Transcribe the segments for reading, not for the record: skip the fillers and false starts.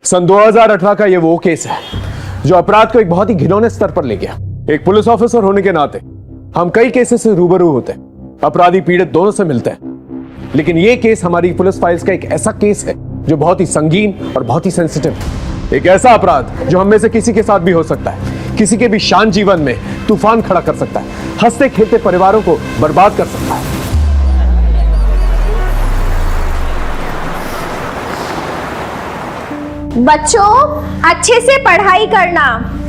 सन 2018 का ये वो केस है जो अपराध को एक बहुत ही घिनौने स्तर पर ले गया। एक पुलिस ऑफिसर होने के नाते हम कई केसेस से रूबरू होते हैं, अपराधी पीड़ित दोनों से मिलते हैं, लेकिन ये केस हमारी पुलिस फाइल्स का एक ऐसा केस है जो बहुत ही संगीन और बहुत ही सेंसिटिव है। एक ऐसा अपराध जो हम में से किसी के साथ भी हो सकता है, किसी के भी शांत जीवन में तूफान खड़ा कर सकता है, हंसते खेलते परिवारों को बर्बाद कर सकता है। बच्चों, अच्छे से पढ़ाई करना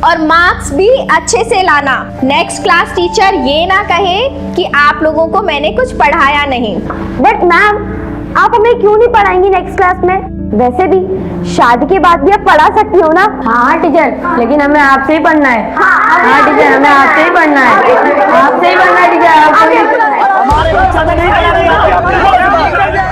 और मार्क्स भी अच्छे से लाना। नेक्स्ट क्लास टीचर ये ना कहे कि आप लोगों को मैंने कुछ पढ़ाया नहीं। बट मैम, आप हमें क्यों नहीं पढ़ाएंगी नेक्स्ट क्लास में? वैसे भी शादी के बाद भी आप पढ़ा सकती हो ना। हाँ टीचर, लेकिन हमें आपसे ही पढ़ना है। हाँ टीचर, हमें आपसे ही पढ़ना है। आपसे ही पढ़ना है टीचर।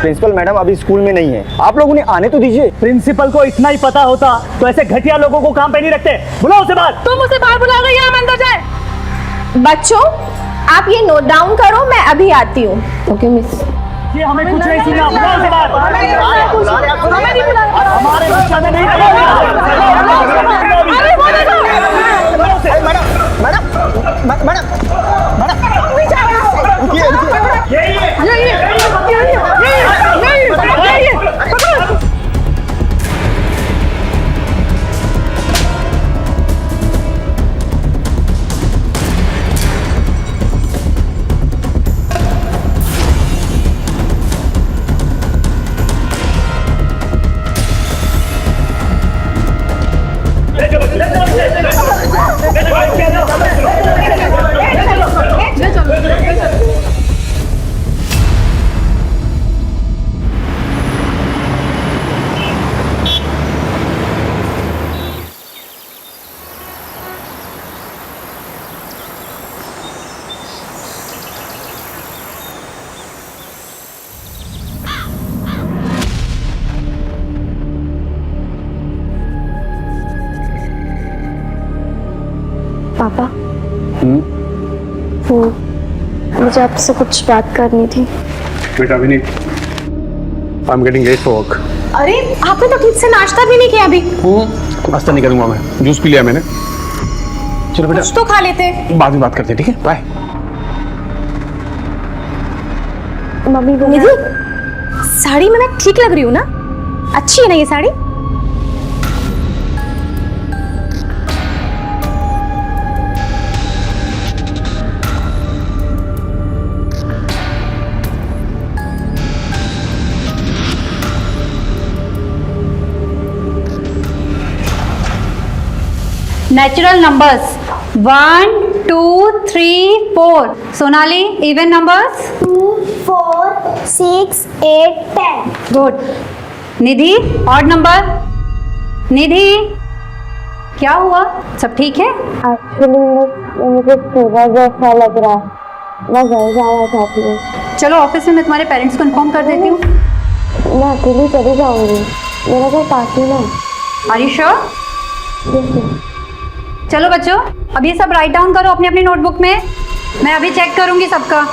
प्रिंसिपल मैडम अभी स्कूल में नहीं है, आप लोग उन्हें आने तो दीजिए। प्रिंसिपल को इतना ही पता होता तो ऐसे घटिया लोगों को काम पे नहीं रखते। बुलाओ उसे बाहर। तुम उसे बाहर बुलाओगे या हम अंदर जाएं? बच्चों, आप ये नोट डाउन करो, मैं अभी आती हूँ। Okay miss. ये हमें कुछ नहीं सुना। बुलाओ उसे बाहर। हमें नहीं बुलाया। हमारे बच्चा ने नहीं पापा, वो मुझे आपसे कुछ बात करनी थी। बेटा Vineet, I am getting late for work. अरे, आपने तो ठीक से नाश्ता भी नहीं किया अभी। नाश्ता नहीं करूंगा मैं, जूस पी लिया मैंने। चलो बेटा, कुछ तो खा लेते। बाद में बात करते हैं, ठीक है? बाय। मम्मी निधि, साड़ी में मैं ठीक लग रही हूँ ना? अच्छी है ना ये sari? Natural numbers 1 2 3 4। Sonali, even numbers 2 4 6 8 10। Good. Nidhi, odd number. Nidhi, क्या हुआ? सब ठीक है? एक्चुअली मुझे फीवर जैसा लग रहा है, मैं घर जाना चाहती हूँ। चलो ऑफिस में मैं तुम्हारे पेरेंट्स को इन्फॉर्म कर देती हूँ। मैं अकेली चली जाऊंगी, मेरा घर पास ही में। Are you sure? चलो बच्चों, अब ये सब राइट डाउन करो अपनी अपनी नोटबुक में। मैं अभी चेक करूंगी सबका।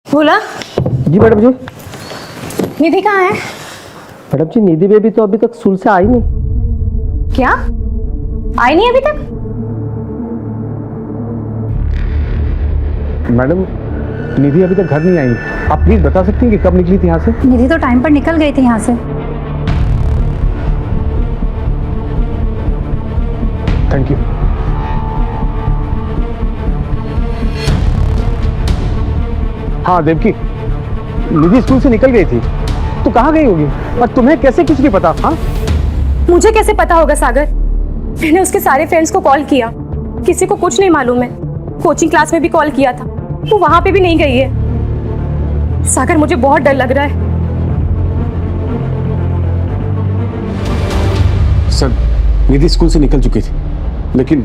बोला। जी मैडम जी। निधि कहाँ है? मैडम जी, निधि बेबी तो अभी तक स्कूल से आई नहीं। क्या? आई नहीं अभी तक? मैडम, निधि अभी तक घर नहीं आई। आप प्लीज बता सकती हैं कि कब निकली थी यहाँ से? निधि तो टाइम पर निकल गई थी यहाँ से। Thank you. हाँ देवकी, निधि स्कूल से निकल गई थी। तो कहाँ गई होगी और तुम्हें कैसे कुछ नहीं पता? हाँ, मुझे कैसे पता होगा सागर? मैंने उसके सारे फ्रेंड्स को कॉल किया, किसी को कुछ नहीं मालूम है। कोचिंग क्लास में भी कॉल किया था, वो वहां पे भी नहीं गई है। सागर, मुझे बहुत डर लग रहा है। सर निधि स्कूल से निकल चुकी थी, लेकिन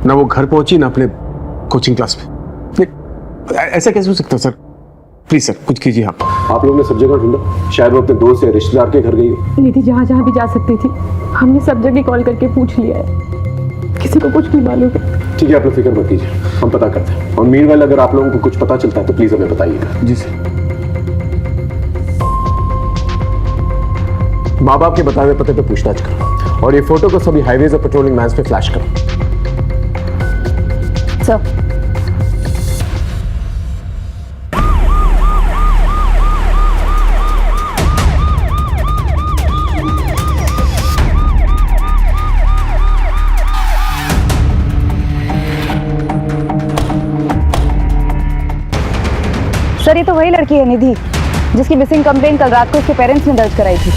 ना वो घर पहुंची ना अपने कोचिंग क्लास में। ऐसा कैसे हो सकता है सर? प्लीज सर कुछ कीजिए आप लोगों ने सब जगह ढूंढा, शायद वो अपने दोस्त या रिश्तेदार के घर गई हो। निधि जहाँ जहाँ भी जा सकती थी हमने सब जगह कॉल करके पूछ लिया है, किसी को कुछ नहीं मालूम है। ठीक है, आप लोग फिक्र मत कीजिए, हम पता करते हैं। और मीनवाइल अगर आप लोगों को कुछ पता चलता है तो प्लीज हमें बताइएगा। जी सर। माँ बाप के बताए हुए पते पे पूछताछ करो और ये फोटो को सभी हाईवेज और पेट्रोलिंग वैन्स पे फ्लैश करो। सर सर ये तो वही लड़की है निधि जिसकी मिसिंग कंप्लेंट कल रात को उसके पेरेंट्स ने दर्ज कराई थी।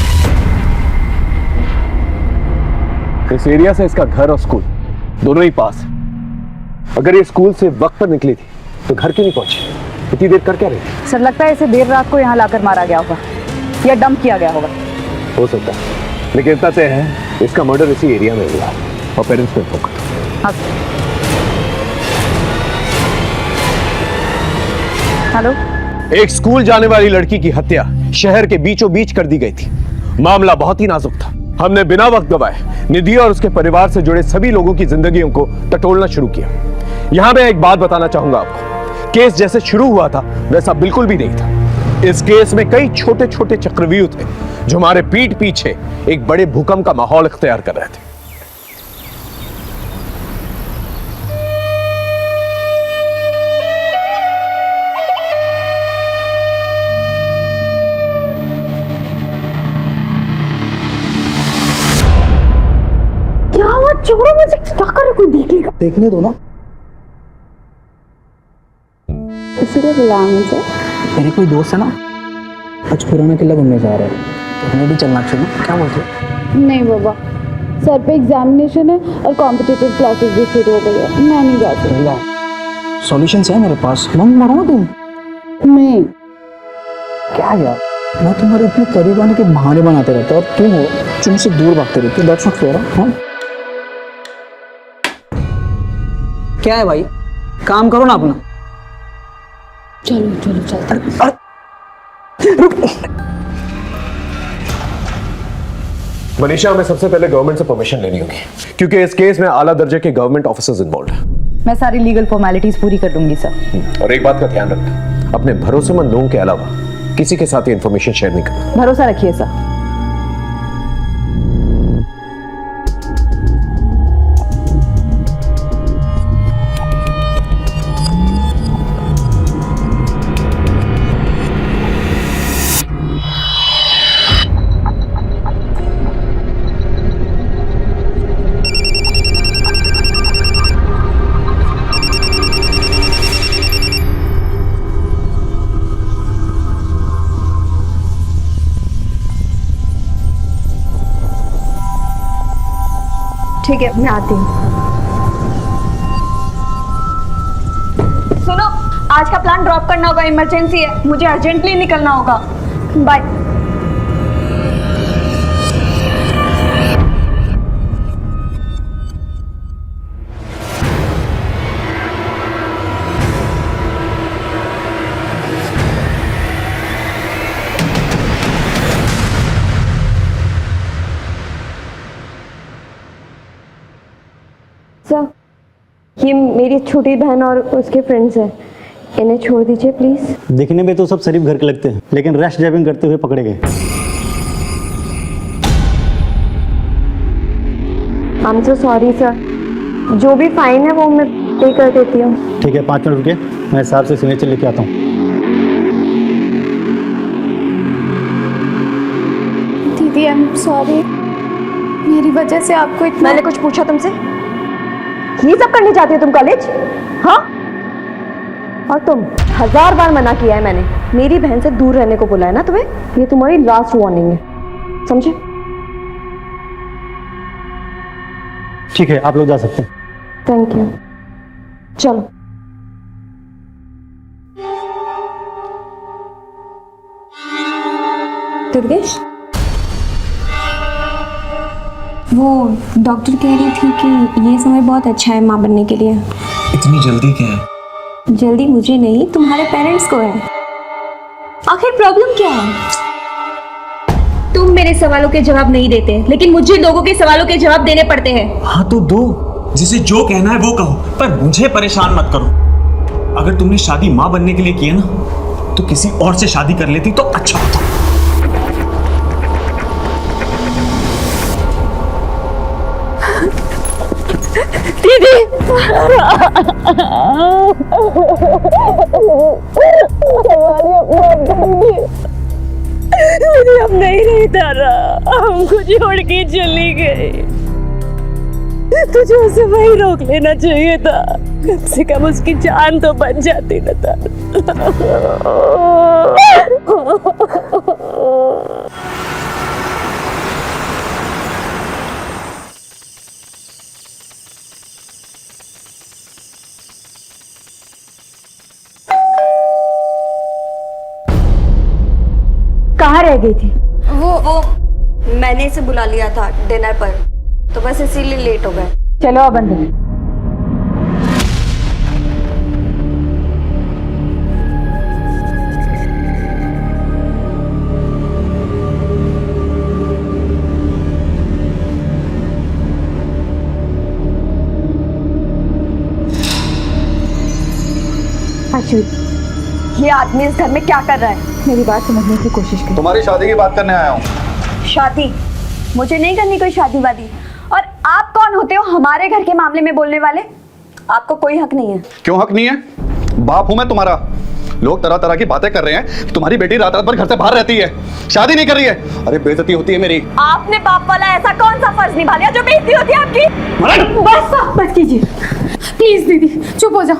इस एरिया से इसका घर और स्कूल दोनों ही पास है। अगर ये स्कूल से वक्त पर निकली थी तो घर क्यों नहीं पहुंची? इतनी देर कर क्या रही थी? सर लगता है इसे देर रात को यहाँ लाकर मारा गया होगा या डंप किया गया होगा। हो सकता है, लेकिन इतना तय है इसका मर्डर इसी एरिया में हुआ और पेरेंट्स ने ठोका। हाँ। हेलो, एक स्कूल जाने वाली लड़की की हत्या शहर के बीचों बीच कर दी गई थी। मामला बहुत ही नाजुक था। हमने बिना वक्त गवाए निधि और उसके परिवार से जुड़े सभी लोगों की जिंदगियों को टटोलना शुरू किया। यहां मैं एक बात बताना चाहूंगा आपको, केस जैसे शुरू हुआ था वैसा बिल्कुल भी नहीं था। इस केस में कई छोटे छोटे चक्रव्यूह थे जो हमारे पीठ पीछे एक बड़े भूकंप का माहौल इख्तियार कर रहे थे। चोरों में से क्या कर कोई देख लेगा। देखने दो ना। किसी को बुलाया मुझे? मेरे कोई दोस्त है ना, आज पुराना किला घूमने जा रहा है, तो हमें भी चलना चाहिए। क्या बोलते हो? नहीं बाबा, सर पे एग्जामिनेशन है और कॉम्पिटिटिव क्लासेस भी शुरू हो गई है, मैं नहीं जा सकती। सॉल्यूशन है मेरे पास, बंक मारो ना तुम। नहीं क्या यार, मैं तुम्हारे इतने करीब आने के बहाने बनाते रहता और तुम हो तुमसे दूर भागते रहते। That's not fair. हाँ क्या है भाई, काम करो ना अपना। चलो चलो चलते। मनीषा, हमें सबसे पहले गवर्नमेंट से परमिशन लेनी होगी क्योंकि इस केस में आला दर्जे के गवर्नमेंट ऑफिसर्स इन्वॉल्व हैं। मैं सारी लीगल फॉर्मेलिटीज पूरी कर दूंगी सर। और एक बात का ध्यान रखना, अपने भरोसेमंद लोगों के अलावा किसी के साथ ये इंफॉर्मेशन शेयर नहीं करना। भरोसा रखिए सर। ठीक है, मैं आती हूँ। सुनो, आज का प्लान ड्रॉप करना होगा, इमरजेंसी है, मुझे अर्जेंटली निकलना होगा। बाय। सर, ये मेरी छोटी बहन और उसके फ्रेंड्स हैं, इन्हें छोड़ दीजिए प्लीज। दिखने में तो सब शरीफ घर के लगते हैं, लेकिन रैश ड्राइविंग करते हुए पकड़े गए। I am so sorry sir, जो भी फाइन है वो मैं पे कर देती हूँ। ठीक है, 5 मिनट रुके, मैं साहब से सिग्नेचर लेके आता हूँ। दीदी आई एम सॉरी, मेरी वजह से आपको इतना। मैंने कुछ पूछा तुमसे? ये सब करने जाती हो तुम कॉलेज? हाँ, और तुम 1000 बार मना किया है मैंने, मेरी बहन से दूर रहने को बोला है ना तुम्हें। ये तुम्हारी लास्ट वार्निंग है, समझे? ठीक है, आप लोग जा सकते हैं। Thank you. चलो। दुर्गेश, वो डॉक्टर कह रही थी कि ये समय बहुत अच्छा है माँ बनने के लिए। इतनी जल्दी क्या है? जल्दी मुझे नहीं, तुम्हारे पेरेंट्स को है। आखिर प्रॉब्लम क्या है? तुम मेरे सवालों के जवाब नहीं देते, लेकिन मुझे लोगों के सवालों के जवाब देने पड़ते हैं। हाँ तो दो, जिसे जो कहना है वो कहो, पर मुझे परेशान मत करो। अगर तुमने शादी माँ बनने के लिए की है ना, तो किसी और से शादी कर लेती तो अच्छा होता। मुझे अब नहीं रहता रहा, हमको छोड़ के चली गई। तुझे उसे वही रोक लेना चाहिए था, कम से कम उसकी जान तो बच जाती न था। कहाँ रह गई थी? वो मैंने इसे बुला लिया था डिनर पर, तो बस इसीलिए लेट हो गए। चलो अब अंदर। अश्विन, ये आदमी इस घर में क्या कर रहा है? मेरी बात समझने की कोशिश कर। तुम्हारी शादी की बात करने आया हूँ। शादी? मुझे नहीं करनी कोई शादी वादी। और आप कौन होते हो हमारे घर के मामले में बोलने वाले? आपको कोई हक नहीं है। क्यों हक नहीं है? बाप हूं मैं तुम्हारा। लोग तरह तरह की बातें कर रहे हैं कि तुम्हारी बेटी रात रात भर घर से बाहर रहती है, शादी नहीं कर रही है। अरे बेइज्जती होती है मेरी। आपने बाप वाला ऐसा कौन सा फर्ज निभा लिया जो बेइज्जती होती है आपकी? बस कीजिए प्लीज। दीदी चुप हो जाओ।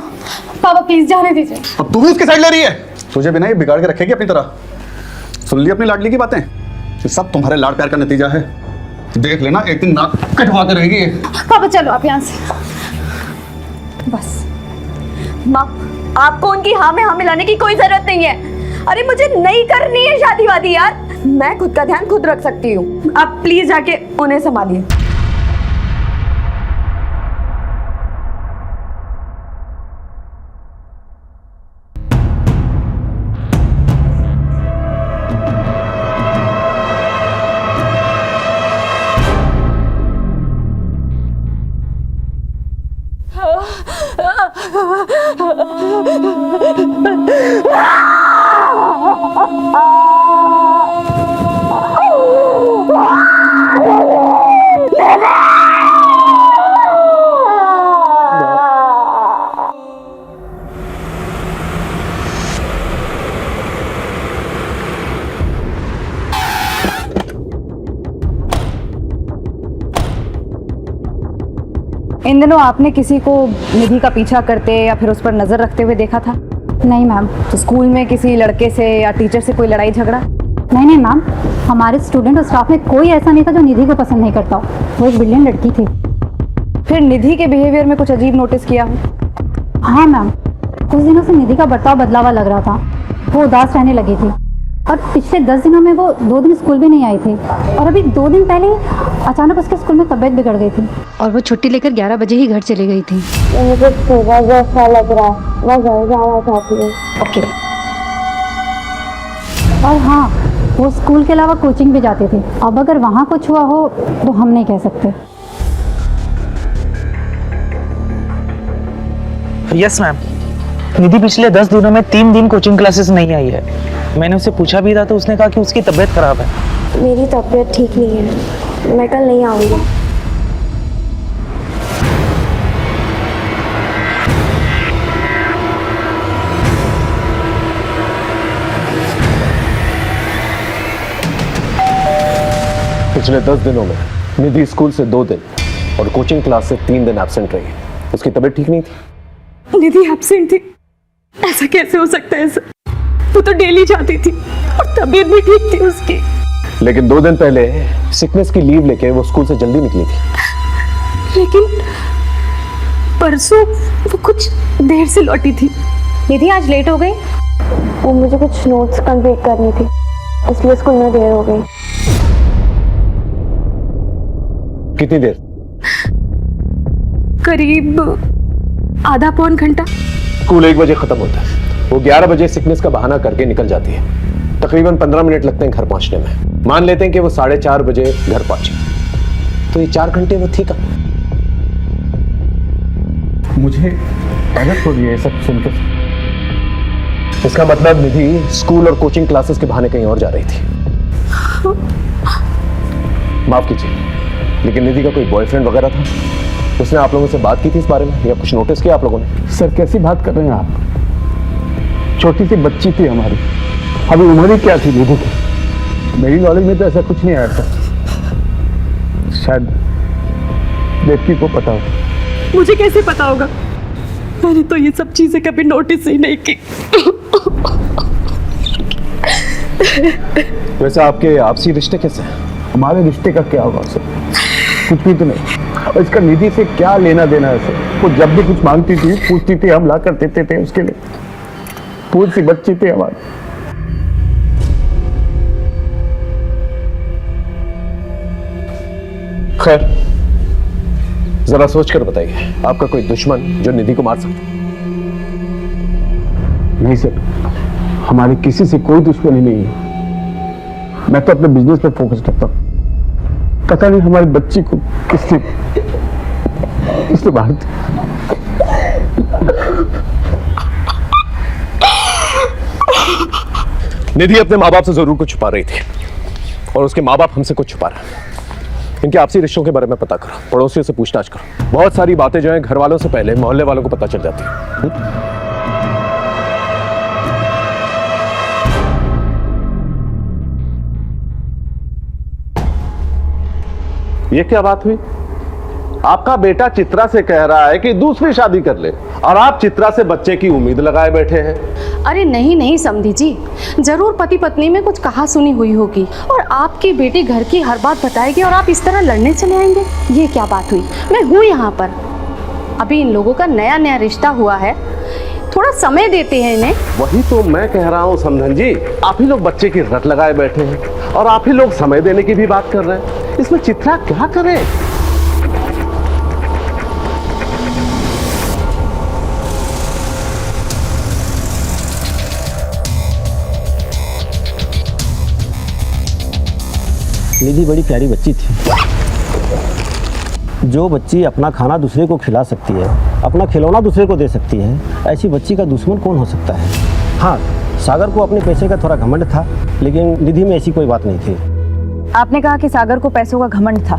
पापा प्लीज जाने दीजिए। अब तू भी उसकी साइड ले रही है। तुझे बिना ये बिगाड़ के रखेगी अपनी तरह। सुन ली अपनी लाडली की बातें? ये सब तुम्हारे लाड प्यार का नतीजा है। देख लेना एक दिन नाक कटवा के रहेगी। पापा चलो आप यहाँ से। बस माँ, आपको उनकी हाँ में हाँ मिलाने की कोई जरूरत नहीं है। अरे मुझे नहीं करनी है शादी वादी यार, मैं खुद का ध्यान खुद रख सकती हूँ। आप प्लीज जाके उन्हें संभालिए। इन दिनों आपने किसी को निधि का पीछा करते या फिर उस पर नजर रखते हुए देखा था? नहीं मैम। तो स्कूल में किसी लड़के से या टीचर से कोई लड़ाई झगड़ा? नहीं मैम, हमारे स्टूडेंट और स्टाफ में कोई ऐसा नहीं था जो निधि को पसंद नहीं करता हो। वो एक ब्रिलियंट लड़की थी। फिर निधि के बिहेवियर में कुछ अजीब नोटिस किया हो? हाँ मैम, कुछ दिनों से निधि का बर्ताव बदला हुआ लग रहा था। वो उदास रहने लगी थी और पिछले 10 दिनों में वो 2 दिन स्कूल भी नहीं आई थी। और अभी 2 दिन पहले अचानक उसके स्कूल में तबीयत बिगड़ गई थी और वो छुट्टी लेकर 11 बजे ही घर चली गई थी। मुझे सुबह जैसा लग रहा है, मैं घर जाना चाहती हूँ। ओके। और हाँ, वो स्कूल के अलावा कोचिंग भी जाते थे। अब अगर वहाँ कुछ हुआ हो तो हम नहीं कह सकते। यस मैम, निधि पिछले 10 दिनों में 3 दिन कोचिंग क्लासेस नहीं आई है। मैंने उससे पूछा भी था तो उसने कहा कि उसकी तबीयत खराब है। मेरी तबीयत ठीक नहीं है, मैं कल नहीं आऊंगी। पिछले 10 दिनों में निधि स्कूल से 2 दिन और कोचिंग क्लास से 3 दिन एब्सेंट रही। उसकी तबीयत ठीक नहीं थी। निधि एब्सेंट थी? ऐसा कैसे हो सकता है सर? वो तो डेली जाती थी और तबीयत भी ठीक थी उसकी। लेकिन 2 दिन पहले सिकनेस की लीव लेके वो स्कूल से जल्दी निकली थी। लेकिन परसों वो कुछ देर से लौटी थी। निधि आज लेट हो गई? वो मुझे कुछ नोट्स कंप्लीट करनी थी, इसलिए स्कूल में देर हो गई। कितनी देर? करीब आधा पौन घंटा। स्कूल 1 बजे खत्म होता है, वो 11 बजे सिकनेस का बहाना करके निकल जाती है। तकरीबन 15 मिनट लगते हैं घर पहुंचने में। मान लेते हैं कि वो 4:30 बजे घर पहुंची, तो ये 4 घंटे वो थी कहाँ? मुझे अलग हो रही है सब सुनकर। इसका मतलब निधि स्कूल और कोचिंग क्लासेस के बहाने कहीं और जा रही थी। माफ कीजिए, लेकिन निधि का कोई बॉयफ्रेंड वगैरह था? उसने आप लोगों से बात की थी इस बारे में, या कुछ नोटिस किया आप लोगों ने? सर कैसी बात कर रहे हैं आप? छोटी सी बच्ची थी हमारी, अभी उम्र ही क्या थी निधि की? मेरी नॉलेज में तो ऐसा कुछ नहीं आया था। शायद देवकी को पता हो। मुझे कैसे पता होगा? मैंने तो ये सब चीजें कभी नोटिस ही नहीं की। वैसे आपके आपसी रिश्ते कैसे हैं? हमारे रिश्ते का क्या होगा सर? कुछ भी तो नहीं। और इसका निधि से क्या लेना देना है सर? वो जब भी कुछ मांगती थी, पूछती थी, हम ला कर देते थे उसके लिए। पूरी सी बच्ची थी हमारी। खैर, जरा सोच कर बताइए, आपका कोई दुश्मन जो निधि को मार सकता? नहीं सर, हमारे किसी से कोई दुश्मनी नहीं है। मैं तो अपने बिजनेस पर फोकस करता हूँ। पता नहीं हमारी बच्ची को किसने मार दिया। निधि अपने माँ बाप से जरूर कुछ छुपा रही थी, और उसके माँ बाप हमसे कुछ छुपा रहे हैं। इनके आपसी रिश्तों के बारे में पता करो, पड़ोसियों से पूछताछ करो। बहुत सारी बातें जो हैं घर वालों से पहले मोहल्ले वालों को पता चल जाती है। ये क्या बात हुई? आपका बेटा चित्रा से कह रहा है कि दूसरी शादी कर ले, और आप चित्रा से बच्चे की उम्मीद लगाए बैठे हैं। अरे नहीं नहीं समधी जी, जरूर पति पत्नी में कुछ कहा सुनी हुई होगी, और आपकी बेटी घर की हर बात बताएगी और आप इस तरह लड़ने चले आएंगे। ये क्या बात हुई? मैं हूँ यहाँ पर। अभी इन लोगों का नया नया रिश्ता हुआ है, थोड़ा समय देते हैं इन्हें। वही तो मैं कह रहा हूँ समधन जी, आप ही लोग बच्चे की रट लगाए बैठे हैं, और आप ही लोग समय देने की भी बात कर रहे हैं। इसमें चित्रा क्या करे? निधि बड़ी प्यारी बच्ची थी। जो बच्ची अपना खाना दूसरे को खिला सकती है, अपना खिलौना दूसरे को दे सकती है, ऐसी बच्ची का दुश्मन कौन हो सकता है? हाँ, सागर को अपने पैसे का थोड़ा घमंड था, लेकिन निधि में ऐसी कोई बात नहीं थी। आपने कहा कि सागर को पैसों का घमंड था,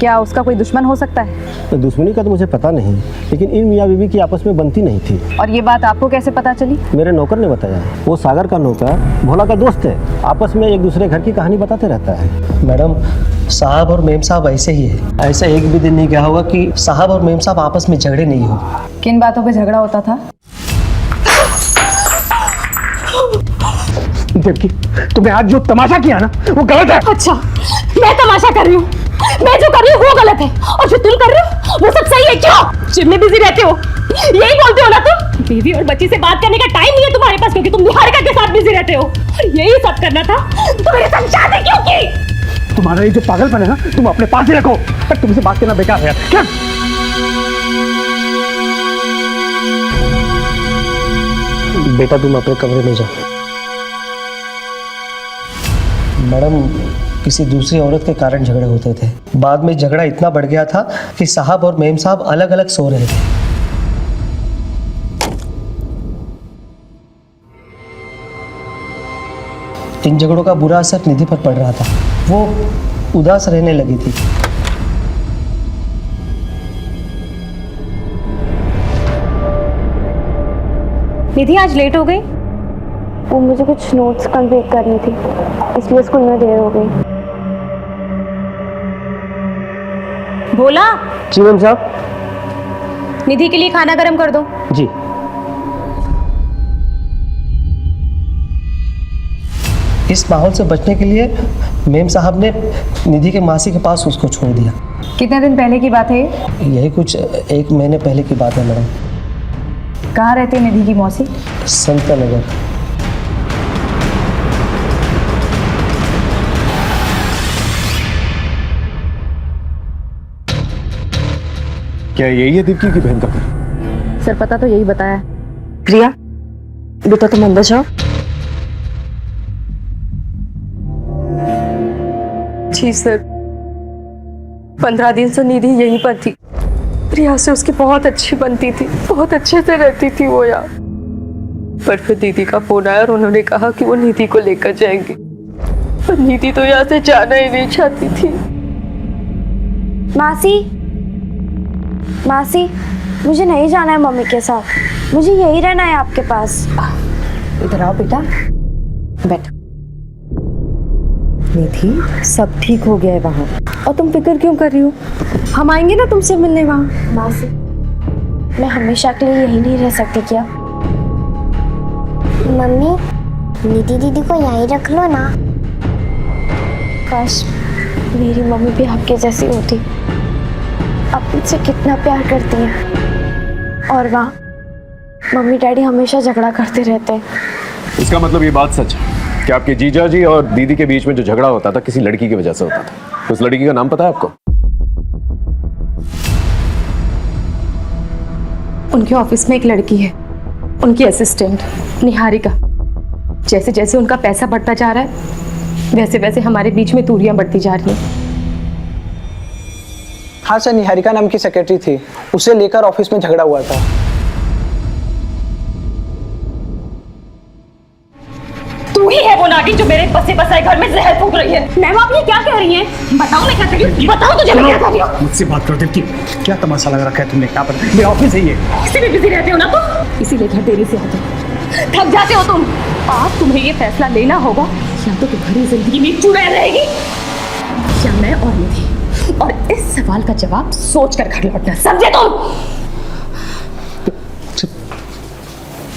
क्या उसका कोई दुश्मन हो सकता है? तो दुश्मनी का तो मुझे पता नहीं, लेकिन इन मियाँ बीवी की आपस में बनती नहीं थी। और ये बात आपको कैसे पता चली? मेरे नौकर ने बताया। वो सागर का नौकर भोला का दोस्त है, आपस में एक दूसरे घर की कहानी बताते रहता है। मैडम, साहब और मेम साहब ऐसे ही है। ऐसा एक भी दिन नहीं गया होगा कि साहब और मेम साहब आपस में झगड़े नहीं हो। किन बातों पे झगड़ा होता था? देवकी, तुमने आज जो तमाशा किया ना, वो गलत है। अच्छा, मैं तमाशा कर रही हूँ? मैं जो कर रही हूँ वो गलत है, और जो तुम कर रहे हो वो सब सही है। क्यों जिम में बिजी रहते हो? यही बोलते हो ना तुम? बीवी और बच्ची से बात करने का टाइम नहीं है तुम्हारे पास, क्योंकि तुम निहारिका के साथ बिजी रहते हो। और यही सब करना था तो मेरे साथ शादी क्यों की? तुम्हारा ये जो पागलपन है ना, तुम अपने पास ही रखो। तुमसे बात करना बेकार है। क्या? बेटा तुम अपने कमरे में जाओ। मैडम, किसी दूसरी औरत के कारण झगड़े होते थे। बाद में झगड़ा इतना बढ़ गया था कि साहब और मेम साहब अलग अलग सो रहे थे। इन झगड़ों का बुरा असर निधि पर पड़ रहा था। वो उदास रहने लगी थी। निधि आज लेट हो गई? वो मुझे कुछ नोट्स कंप्लीट करनी थी, इसलिए स्कूल में देर हो गई। भोला। जी मैम साहब। निधि के लिए खाना गर्म कर दो। जी। इस माहौल से बचने के लिए मेम साहब ने निधि के मासी के पास उसको छोड़ दिया। कितने दिन पहले की बात है ये? यही कुछ 1 महीने पहले की बात है मैडम। कहाँ रहती है निधि की मौसी? संता नगर। क्या यही है दीप्ति की बहन का घर? सर पता तो यही बताया। प्रिया बेटा तुम अंदर जाओ। जी सर, 15 दिन से निधि यहीं पर थी। प्रिया से उसकी बहुत अच्छी बनती थी, बहुत अच्छे से रहती थी वो यहाँ। पर फिर दीदी का फोन आया और उन्होंने कहा कि वो निधि को लेकर जाएंगे। पर निधि तो यहाँ से जाना ही नहीं चाहती थी। मासी मासी मुझे नहीं जाना है मम्मी के साथ, मुझे यही रहना है आपके पास। इधर आओ बेटा, बैठ। निधि सब ठीक हो गया है वहाँ, और तुम फिक्र क्यों कर रही हो? हम आएंगे ना तुमसे मिलने वहाँ। मासी मैं हमेशा के लिए यही नहीं रह सकती क्या? मम्मी निधि दीदी को यहीं रख लो ना। काश मेरी मम्मी भी आपके जैसी होती, आप मुझसे कितना प्यार करती हैं, और वहाँ मम्मी डैडी हमेशा झगड़ा करते रहते हैं। इसका मतलब ये बात सच है कि आपके जीजा जी और दीदी के बीच में जो झगड़ा होता था किसी लड़की की वजह से होता था। उस लड़की का नाम पता है आपको? उनके ऑफिस में एक लड़की है, उनकी असिस्टेंट निहारिका। जैसे जैसे उनका पैसा बढ़ता जा रहा है वैसे वैसे हमारे बीच में दूरियां बढ़ती जा रही हैं। हाँ सर, निहारिका नाम की सेक्रेटरी थी, उसे लेकर ऑफिस में झगड़ा हुआ था। तू ही है वो नागिन जो मेरे बसे बसाए घर में जहर फूंक रही है। मैम आप ये क्या कह रही हैं? बताओ मैं क्या कर रही हूँ, बताओ तुझे मैं क्या कर रही हूँ। मुझसे बात करो दीप्ति, क्या तमाशा लगा रखा है तुमने? क्या पर मेरा ऑफिस है ये। इसीलिए बिजी रहते हो ना तुम, इसीलिए घर देरी से आते हो, थक जाते हो तुम। आज तुम्हें ये फैसला लेना होगा, या तो तुम्हारी जिंदगी में चुड़ैल रहेगी या मैं और निधि। और इस सवाल का जवाब सोच कर घर लौटना, समझे तुम?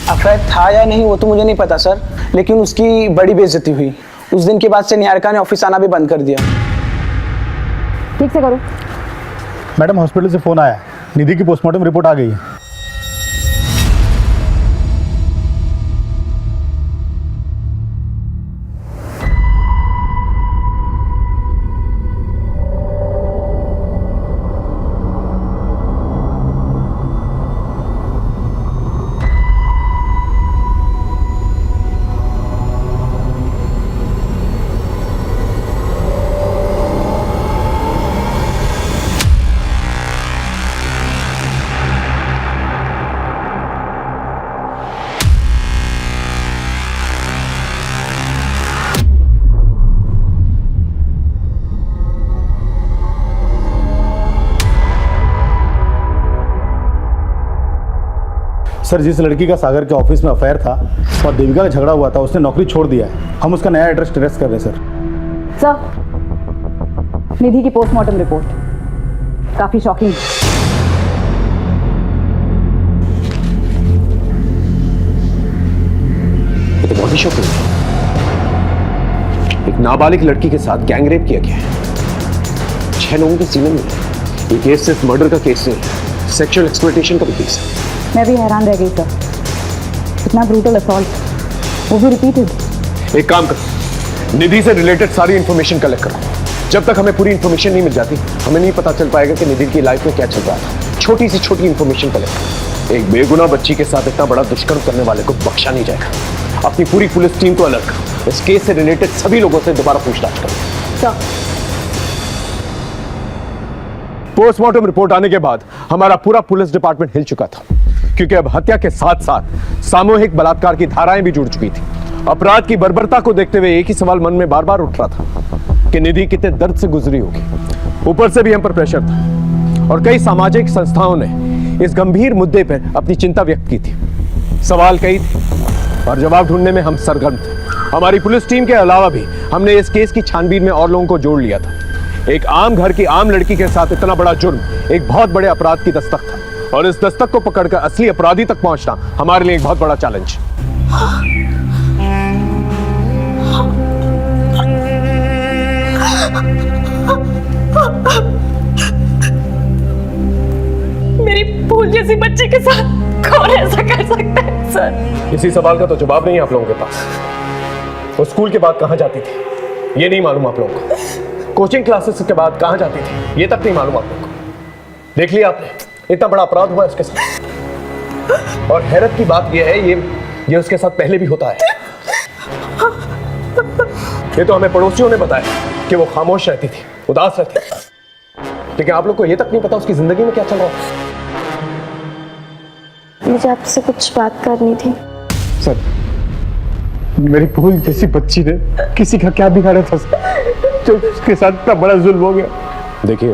अफैर था या नहीं वो तो मुझे नहीं पता सर, लेकिन उसकी बड़ी बेइज्जती हुई। उस दिन के बाद से निहारिका ने ऑफिस आना भी बंद कर दिया। ठीक से करो। मैडम हॉस्पिटल से फ़ोन आया, निधि की पोस्टमार्टम रिपोर्ट आ गई है। सर जिस लड़की का सागर के ऑफिस में अफेयर था और देविका का झगड़ा हुआ था, उसने नौकरी छोड़ दिया है। हम उसका नया एड्रेस ट्रेस कर रहे हैं सर। सर निधि की पोस्टमार्टम रिपोर्ट काफी शॉकिंग है। ये तो बहुत ही शॉकिंग है। एक नाबालिग लड़की के साथ गैंग रेप किया गया है, 6 लोगों के सीने में। ये केस सिर्फ मर्डर का केस नहीं है, सेक्सुअल एक्सप्लॉयटेशन का भी केस है। मैं भी हैरान रह गई सर, इतना ब्रूटल असॉल्ट, वो भी रिपीटेड। एक काम करो, निधि से रिलेटेड सारी इंफॉर्मेशन कलेक्ट करो। जब तक हमें पूरी इंफॉर्मेशन नहीं मिल जाती, हमें नहीं पता चल पाएगा कि निधि की लाइफ में क्या चल रहा था। छोटी सी छोटी इंफॉर्मेशन कलेक्ट करो। एक बेगुनाह बच्ची के साथ इतना बड़ा दुष्कर्म करने वाले को बख्शा नहीं जाएगा। अपनी पूरी पुलिस टीम को अलर्ट करो, इस केस से रिलेटेड सभी लोगों से दोबारा पूछताछ करो। पोस्टमार्टम रिपोर्ट आने के बाद हमारा पूरा पुलिस डिपार्टमेंट हिल चुका था, क्योंकि अब हत्या के साथ साथ सामूहिक बलात्कार की धाराएं भी जुड़ चुकी थी। अपराध की बर्बरता को देखते हुए एक ही सवाल मन में बार बार उठ रहा था कि निधि कितने दर्द से गुजरी होगी। ऊपर से भी हम पर प्रेशर था और कई सामाजिक संस्थाओं ने इस गंभीर मुद्दे पर अपनी चिंता व्यक्त की थी। सवाल कई थे और जवाब ढूंढने में हम सरगर्म थे। हमारी पुलिस टीम के अलावा भी हमने इस केस की छानबीन में और लोगों को जोड़ लिया था। एक आम घर की आम लड़की के साथ इतना बड़ा जुर्म एक बहुत बड़े अपराध की दस्तक था, और इस दस्तक को पकड़कर असली अपराधी तक पहुंचना हमारे लिए एक बहुत बड़ा चैलेंज। मेरी फूल जैसी बच्ची के साथ कौन ऐसा कर सकता है सर? इसी सवाल का तो जवाब नहीं है आप लोगों के पास। वो स्कूल के बाद कहां जाती थी ये नहीं मालूम आप लोगों को, कोचिंग क्लासेस के बाद कहां जाती थी ये तक नहीं मालूम आप लोगों को। देख लिया आपने, इतना बड़ा अपराध हुआ है उसके साथ। और हैरत की बात यह है, ये उसके साथ पहले भी होता है। ये तो हमें पड़ोसियों ने बताया कि वो खामोश रहती थी, उदास रहती थी, लेकिन आप लोग को ये तक नहीं पता उसकी जिंदगी में क्या चल रहा है। मुझे आपसे कुछ बात करनी थी। सर, मेरी फूल जैसी बच्ची ने किसी का क्या बिगाड़ा था जो उसके साथ इतना बड़ा जुल्म हो गया। देखिए,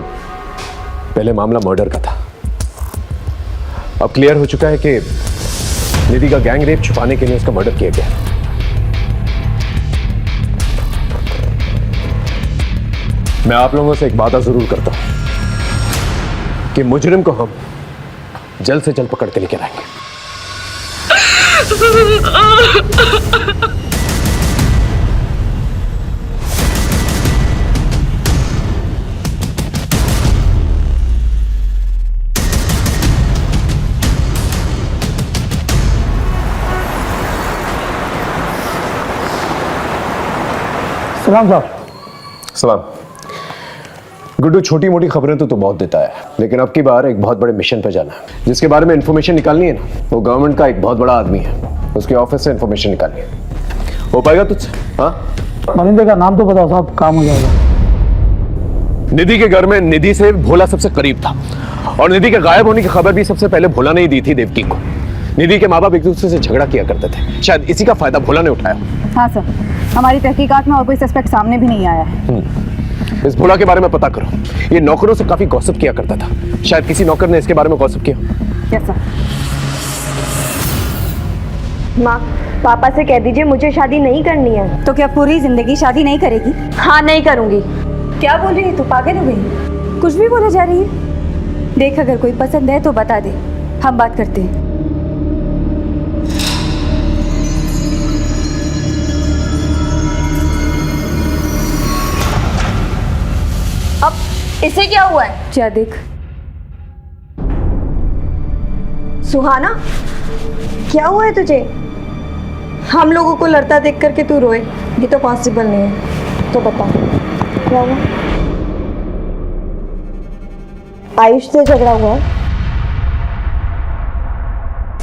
पहले मामला मर्डर का था, अब क्लियर हो चुका है कि निधि का गैंग रेप छुपाने के लिए उसका मर्डर किया गया। मैं आप लोगों से एक वादा जरूर करता हूं कि मुजरिम को हम जल्द से जल्द पकड़ के लेकर आएंगे। सलाम साहब। सलाम। गुड्डू, छोटी मोटी खबरें तो बहुत देता है, लेकिन अब की बार एक बहुत बड़े मिशन पे जाना है। जिसके बारे में इंफॉर्मेशन निकालनी है ना, वो गवर्नमेंट का एक बहुत बड़ा आदमी है, उसके ऑफिस से इंफॉर्मेशन निकालनी है। हो पाएगा तुझसे? हाँ, मनिंदर का नाम तो बताओ साहब, काम हो जाएगा। निधि के घर में निधि से भोला सबसे करीब था, और निधि के गायब होने की खबर भी सबसे पहले भोला ने ही दी थी देवकी को। निधि के माँ बाप एक दूसरे से झगड़ा किया करते थे, शायद इसी का फायदा भोला ने उठाया। हाँ सर, हमारी तहकीकात में और कोई सस्पेक्ट सामने भी नहीं आया है। इस भोला के बारे में पता करो, ये नौकरों से काफी गॉसिप किया करता था, शायद किसी नौकर ने इसके बारे में गॉसिप किया। Yes sir. माँ, पापा से कह दीजिए मुझे शादी नहीं करनी है। तो क्या पूरी जिंदगी शादी नहीं करेगी? हाँ, नहीं करूंगी। क्या बोल रही है तू? पागल हो गई? कुछ भी बोले जा रही है। देख, अगर कोई पसंद है तो बता दे, हम बात करते हैं। अब इसे क्या हुआ है? क्या देख। सुहाना, क्या हुआ है तुझे? हम लोगों को लड़ता देख करके तू रोए, ये तो पॉसिबल नहीं है। तो बता, क्या हुआ? आयुष से झगड़ा हुआ?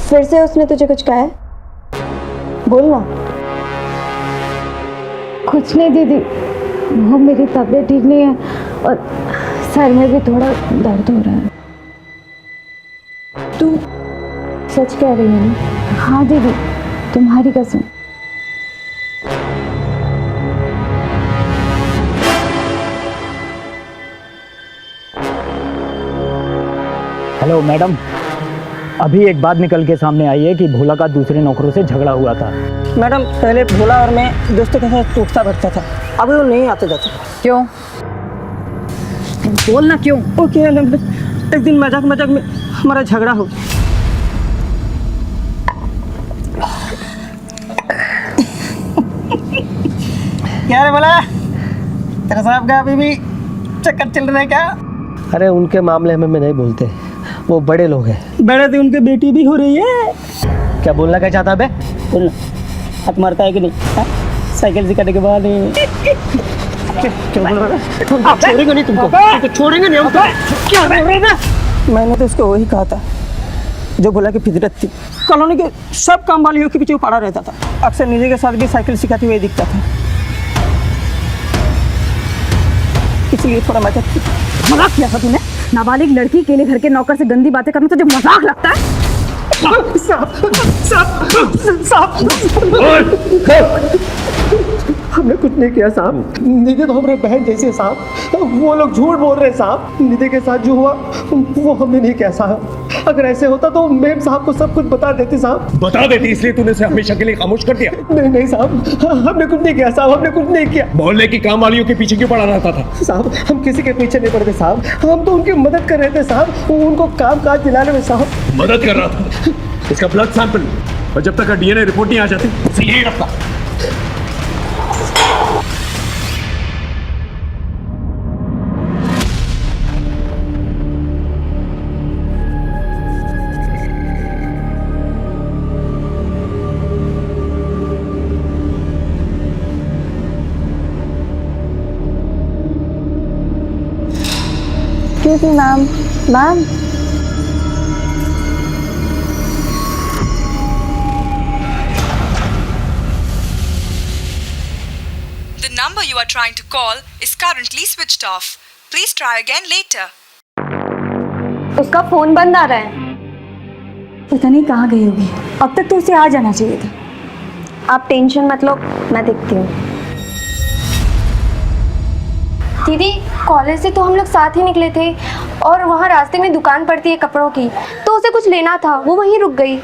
फिर से उसने तुझे कुछ कहा है? बोल ना। कुछ नहीं दीदी, वो मेरी तबीयत ठीक नहीं है और सर में भी थोड़ा दर्द हो रहा है। तू सच कह रही है ना? हाँ दीदी, तुम्हारी कसम। हेलो मैडम, अभी एक बात निकल के सामने आई है कि भोला का दूसरे नौकरों से झगड़ा हुआ था। मैडम, पहले भोला और मैं दोस्तों के साथ टूटता बैठता था, अब वो नहीं आते जाते। क्यों? बोलना क्यों? ओके, एक दिन मजाक मजाक में हमारा झगड़ा हो गया। क्या रे भोला, तेरा साहब का अभी भी चक्कर चल रहा है क्या? अरे उनके मामले में मैं नहीं बोलते, वो बड़े लोग हैं। बड़े तो उनके बेटी भी हो रही है। क्या बोलना क्या चाहता बे? बोलना, हाथ मारता है कि नहीं? हाँ? साइकिल सिखाने के बाद क्या बोल रहा है? छोड़ेंगे नहीं तुमको, छोड़ेंगे नहीं हम। क्या बोल रहे ना? मैंने तो उसको वही कहा था जो भोला की फितरत थी। कॉलोनी के सब काम वालियों के पीछे पड़ा रहता था, अक्सर निधि के साथ भी साइकिल सिखाते हुए दिखता था, इसलिए थोड़ा मजाक किया था तूने। नाबालिग लड़की के लिए घर के नौकर से गंदी बातें करना तुझे मजाक लगता है? हमने कुछ नहीं किया साहब, निधि तो हमारे बहन जैसी है साहब, वो लोग झूठ बोल रहे हैं साहब। निधि के साथ जो हुआ वो हमने नहीं किया साहब। अगर ऐसे होता तो मेम साहब को सब कुछ बता देती साहब। बता देती, इसलिए तूने उसे हमेशा के लिए खामोश कर दिया? नहीं साहब, हमने कुछ नहीं किया साहब, हमने कुछ नहीं किया। मोहल्ले की काम वालियों के पीछे क्यों पड़ा रहता था? साहब, हम किसी के पीछे नहीं पड़ते साहब, हम तो उनकी मदद कर रहे थे साहब, उनको काम काज दिलाने में साहब। मदद कर रहा था? इसका ब्लड सैंपल, और जब तक डीएनए रिपोर्ट नहीं आ जाती इसे यही रखता। Ma'am, ma'am number you are trying to call is currently switched off. Please try again later. उसका फोन बंद आ रहा है। पता नहीं कहाँ गई होगी, अब तक तो उसे आ जाना चाहिए था। आप टेंशन मत लो, मैं देखती हूँ। दीदी कॉलेज से तो हम लोग साथ ही निकले थे और वहाँ रास्ते में दुकान पड़ती है कपड़ों की, तो उसे कुछ लेना था, वो वहीं रुक गई।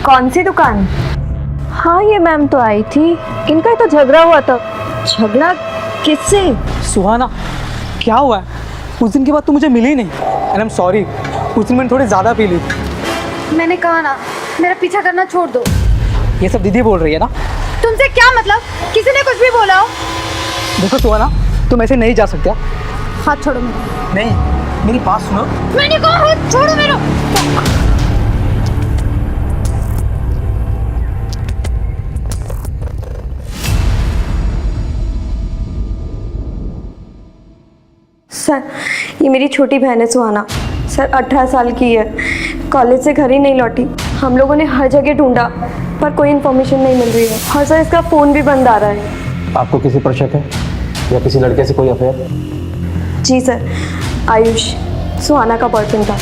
कौन सी दुकान? हाँ ये मैम तो आई थी, इनका ही तो झगड़ा हुआ था। झगड़ा किससे? सुहाना, क्या हुआ है? उस दिन के बाद तू मुझे मिली नहीं। एंड आई एम सॉरी, उस दिन मैंने थोड़ी ज़्यादा पी ली थी। मैंने कहा ना, मेरा पीछा करना छोड़ दो। ये सब दीदी बोल रही है ना? तुमसे क्या मतलब? किसी ने कुछ भी बोला हो? देखो सुहाना, तुम ऐसे नहीं जा सकते। हाथ छोड़ो मेरा। नहीं, मेरी बात सुनो। मैंने कहा हाथ छोड़ो मेरा। सर, ये मेरी छोटी बहन है सुहाना। सर 18 साल की है, कॉलेज से घर ही नहीं लौटी। हम लोगों ने हर जगह ढूंढा पर कोई इन्फॉर्मेशन नहीं मिल रही है। और सर इसका फ़ोन भी बंद आ रहा है। आपको किसी पर शक है या किसी लड़के से कोई अफेयर? जी सर, आयुष सुहाना का बॉयफ्रेंड था।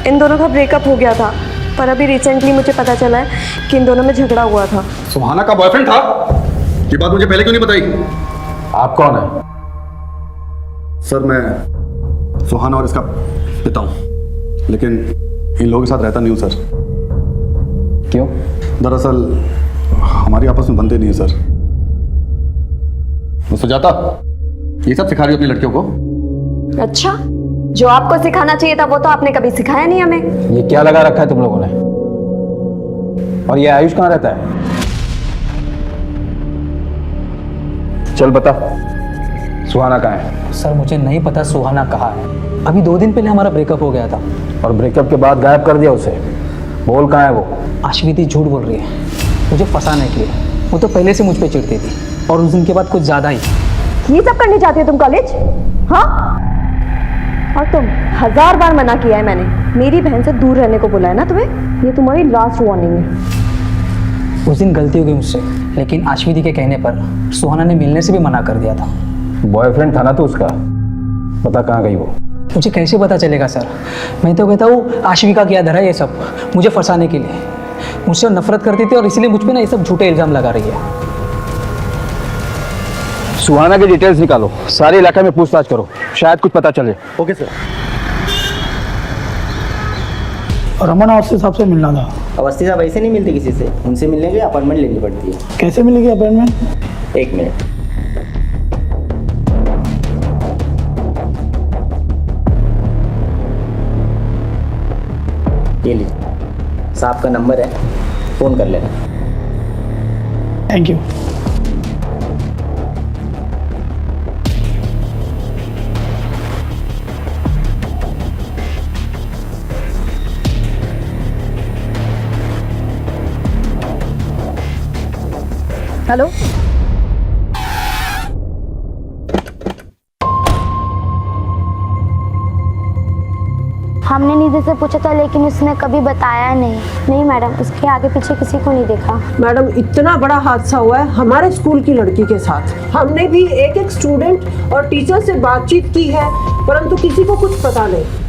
इन दोनों का ब्रेकअप हो गया था, पर अभी रिसेंटली मुझे पता चला है कि इन दोनों में झगड़ा हुआ था। सुहाना का बॉयफ्रेंड था? ये बात मुझे पहले क्यों नहीं बताई? आप कौन है? सर मैं सुहाना और इसका पिता हूँ, लेकिन इन लोगों के साथ रहता नहीं हूँ सर। क्यों? दरअसल हमारी आपस में बनते नहीं है सर। तो सुजाता, ये सब सिखा रही हो अपनी लड़कियों को? अच्छा, जो आपको सिखाना चाहिए था वो तो आपने कभी सिखाया नहीं हमें। ये क्या लगा रखा है तुम लोगों ने? और ये आयुष कहाँ रहता है? चल बता, सुहाना कहाँ है? सर मुझे नहीं पता सुहाना कहाँ है। अभी 2 दिन पहले हमारा ब्रेकअप हो गया था। और ब्रेकअप के बाद गायब कर दिया उसे। बोल कहाँ है वो? अश्विति झूठ बोल रही है मुझे फंसाने के लिए। वो तो पहले से मुझ पे चिढ़ती थी और उस दिन के बाद कुछ ज़्यादा ही। ये सब करने जाती हो तुम कॉलेज? हाँ, और तुम 1000 बार मना किया है मैंने। मेरी बहन से दूर रहने को बोला है ना तुम्हें। ये तुम्हारी लास्ट वार्निंग है। उस दिन गलती हो गई मुझसे, लेकिन अश्विति के कहने पर सुहाना ने मिलने से भी मना कर दिया था। बॉयफ्रेंड था ना तो उसका, पता कहाँ गई वो? मुझे कैसे पता चलेगा सर? मैं तो कहता हूँ आशिविका किया धरा ये सब मुझे फंसाने के लिए। मुझसे नफरत करती थी और इसलिए मुझ पे ना ये सब झूठे इल्जाम लगा रही है। सुहाना की डिटेल्स निकालो, सारे इलाके में पूछताछ करो, शायद कुछ पता चले। Okay sir. रमन अवस्थी साहब से मिलना था। अवस्थी साहब ऐसे नहीं मिलते किसी से, उनसे मिलने के लिए अपॉइंटमेंट लेनी पड़ती है। कैसे मिलेगी अपॉइंटमेंट? 1 मिनट। ये लीजिए, साहब का नंबर है, फ़ोन कर लेना। Thank you. हेलो, हमने निधि से पूछा था लेकिन उसने कभी बताया नहीं। नहीं मैडम, उसके आगे पीछे किसी को नहीं देखा। मैडम, इतना बड़ा हादसा हुआ है हमारे स्कूल की लड़की के साथ। हमने भी एक स्टूडेंट और टीचर से बातचीत की है, परंतु किसी को कुछ पता नहीं।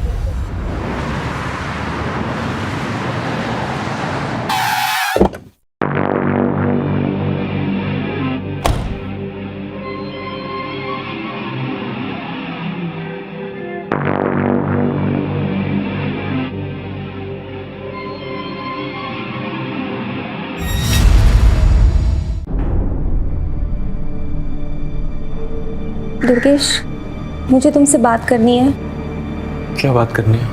दुर्गेश, मुझे तुमसे बात करनी है। क्या बात करनी है?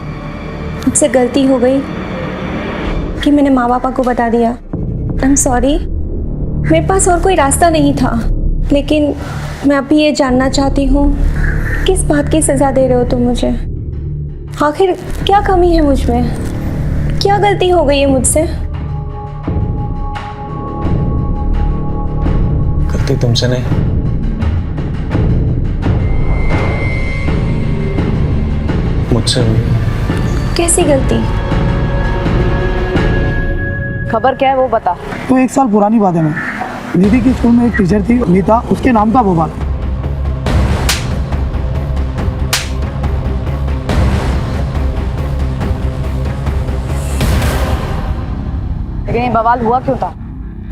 मुझसे गलती हो गई कि मैंने माँ पापा को बता दिया। I am sorry. मेरे पास और कोई रास्ता नहीं था, लेकिन मैं अभी ये जानना चाहती हूँ किस बात की सज़ा दे रहे हो तुम मुझे? आखिर क्या कमी है मुझ में? क्या गलती हो गई है मुझसे? गलती तुमसे नहीं, मुझसे हुई। कैसी गलती? खबर क्या है वो बता। तो 1 साल पुरानी बात है। मैं निधि की स्कूल में एक टीचर थी नीता, उसके नाम था बवाल। लेकिन ये बवाल हुआ क्यों था?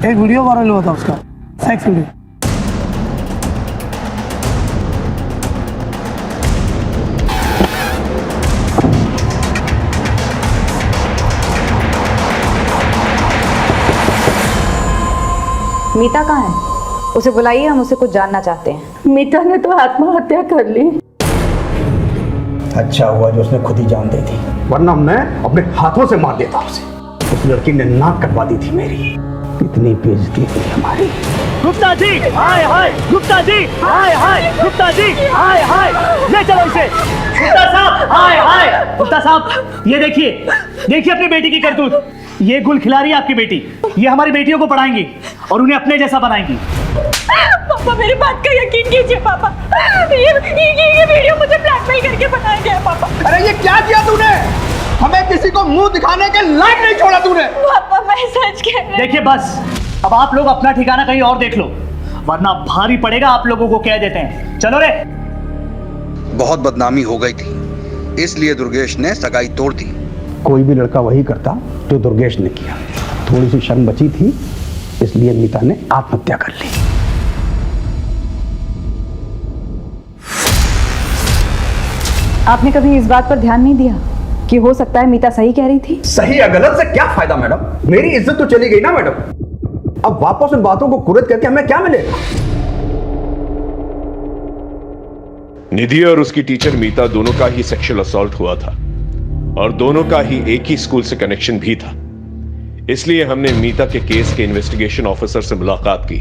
एक वीडियो वायरल हुआ था उसका, सेक्स वीडियो। मीता कहाँ है? उसे बुलाइए, हम उसे कुछ जानना चाहते हैं। मीता ने तो आत्महत्या कर ली। अच्छा हुआ जो उसने खुद ही जान दे दी, वरना मैं अपने हाथों से मार देता उसे। उस लड़की ने नाक कटवा दी थी मेरी। कितनी बेइज्जती हुई हमारी। गुप्ता जी, हाय हाय, गुप्ता जी, हाय हाय, गुप्ता जी, हाय हाय, ले चलो इसे। गुप्ता साहब, हाय हाय, गुप्ता साहब, ये देखिए, देखिए अपनी बेटी की करतूत। ये गुल खिला रही है आपकी बेटी, ये हमारी बेटियों को पढ़ाएंगी और उन्हें अपने जैसा बनाएंगी। पापा मेरी बात का यकीन कीजिए पापा, ये वीडियो मुझे ब्लैकमेल करके बनाया गया है पापा। अरे ये क्या किया तूने? हमें किसी को मुंह दिखाने के लायक नहीं छोड़ा तूने। पापा मैं सच कह रही हूं। देखिए बस, अब आप लोग अपना ठिकाना कहीं और देख लो, वरना भारी पड़ेगा आप लोगों को, कह देते हैं। चलो रे। बहुत बदनामी हो गई थी, इसलिए दुर्गेश ने सगाई तोड़ दी। कोई भी लड़का वही करता जो दुर्गेश ने किया। थोड़ी सी शर्म बची थी, इसलिए नीता ने आत्महत्या कर ली। आपने कभी इस बात पर ध्यान नहीं दिया कि हो सकता है मीता सही कह रही थी? सही या गलत से क्या फायदा मैडम? मेरी इज्जत तो चली गई ना मैडम। अब वापस उन बातों को कुरेद करके हमें क्या मिलेगा? निधि और उसकी टीचर मीता दोनों का ही सेक्सुअल असॉल्ट हुआ था और दोनों का ही एक ही स्कूल से कनेक्शन भी था। इसलिए हमने मीता के केस के इन्वेस्टिगेशन ऑफिसर से मुलाकात की।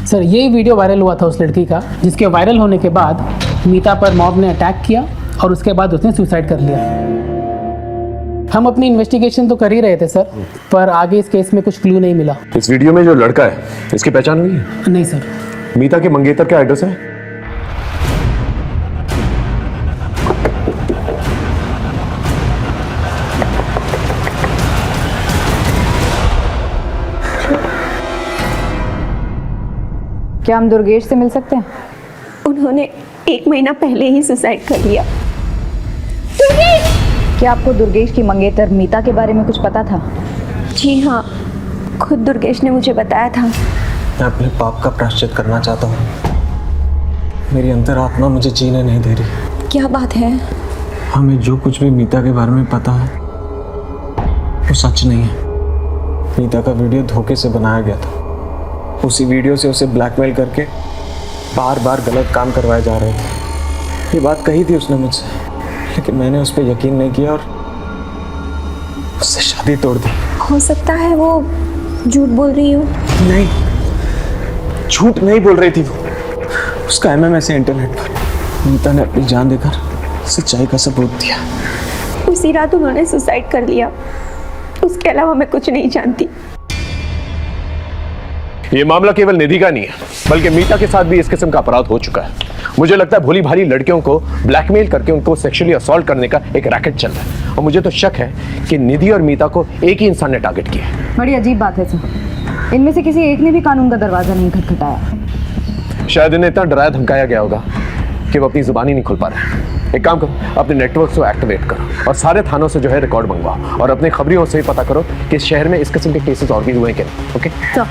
सर ये वीडियो वायरल हुआ था उस लड़की का, जिसके वायरल होने के बाद मीता पर मॉब ने अटैक किया और उसके बाद उसने सुसाइड कर लिया। हम अपनी इन्वेस्टिगेशन तो कर ही रहे थे सर, पर आगे इस केस में कुछ क्लू नहीं मिला। इस वीडियो में जो लड़का है, इसकी पहचान हुई है? नहीं सर। मीता के मंगेतर का एड्रेस है? क्या हम दुर्गेश से मिल सकते हैं? उन्होंने 1 महीना पहले ही सुसाइड कर लिया। क्या आपको दुर्गेश की मंगेतर मीता के बारे में कुछ पता था? जी हाँ, खुद दुर्गेश ने मुझे बताया था। मैं अपने पाप का प्रायश्चित करना चाहता हूँ। मेरी अंतरात्मा मुझे जीने नहीं दे रही। क्या बात है? हमें जो कुछ भी मीता के बारे में पता है वो सच नहीं है। मीता का वीडियो धोखे से बनाया गया था। उसी वीडियो से उसे ब्लैकमेल करके बार बार गलत काम करवाए जा रहे थे। ये बात कही थी उसने मुझसे, लेकिन मैंने उस पर यकीन नहीं किया और उससे शादी तोड़ दी। हो सकता है वो झूठ बोल रही हो। नहीं, झूठ नहीं बोल रही थी वो। उसका MMS है इंटरनेट पर। मीता ने अपनी जान देकर सच्चाई का सबूत दिया। उसी रात उन्होंने सुसाइड कर लिया। उसके अलावा मैं कुछ नहीं जानती। ये मामला केवल निधि का नहीं है, बल्कि मीता के साथ भी इस किस्म का अपराध हो चुका है। मुझे लगता है भोली भाली लड़कियों को ब्लैकमेल करके उनको सेक्सुअली असॉल्ट करने का एक रैकेट चल रहा है, और मुझे तो शक है कि निधि और मीता को एक ही इंसान ने टारगेट किया है। बड़ी अजीब बात है सर, इनमें से किसी एक ने भी कानून का दरवाजा नहीं खटखटाया। शायद इन्हें इतना डराया धमकाया गया होगा कि वो अपनी जुबान ही नहीं खोल पा रहे। एक काम करो, अपने नेटवर्क को एक्टिवेट करो और सारे थानों से जो है रिकॉर्ड मंगवाओ और अपने खबरियों से पता करो कि इस शहर में इस किस्म के केसेस और भी हुए हैं क्या। ओके सर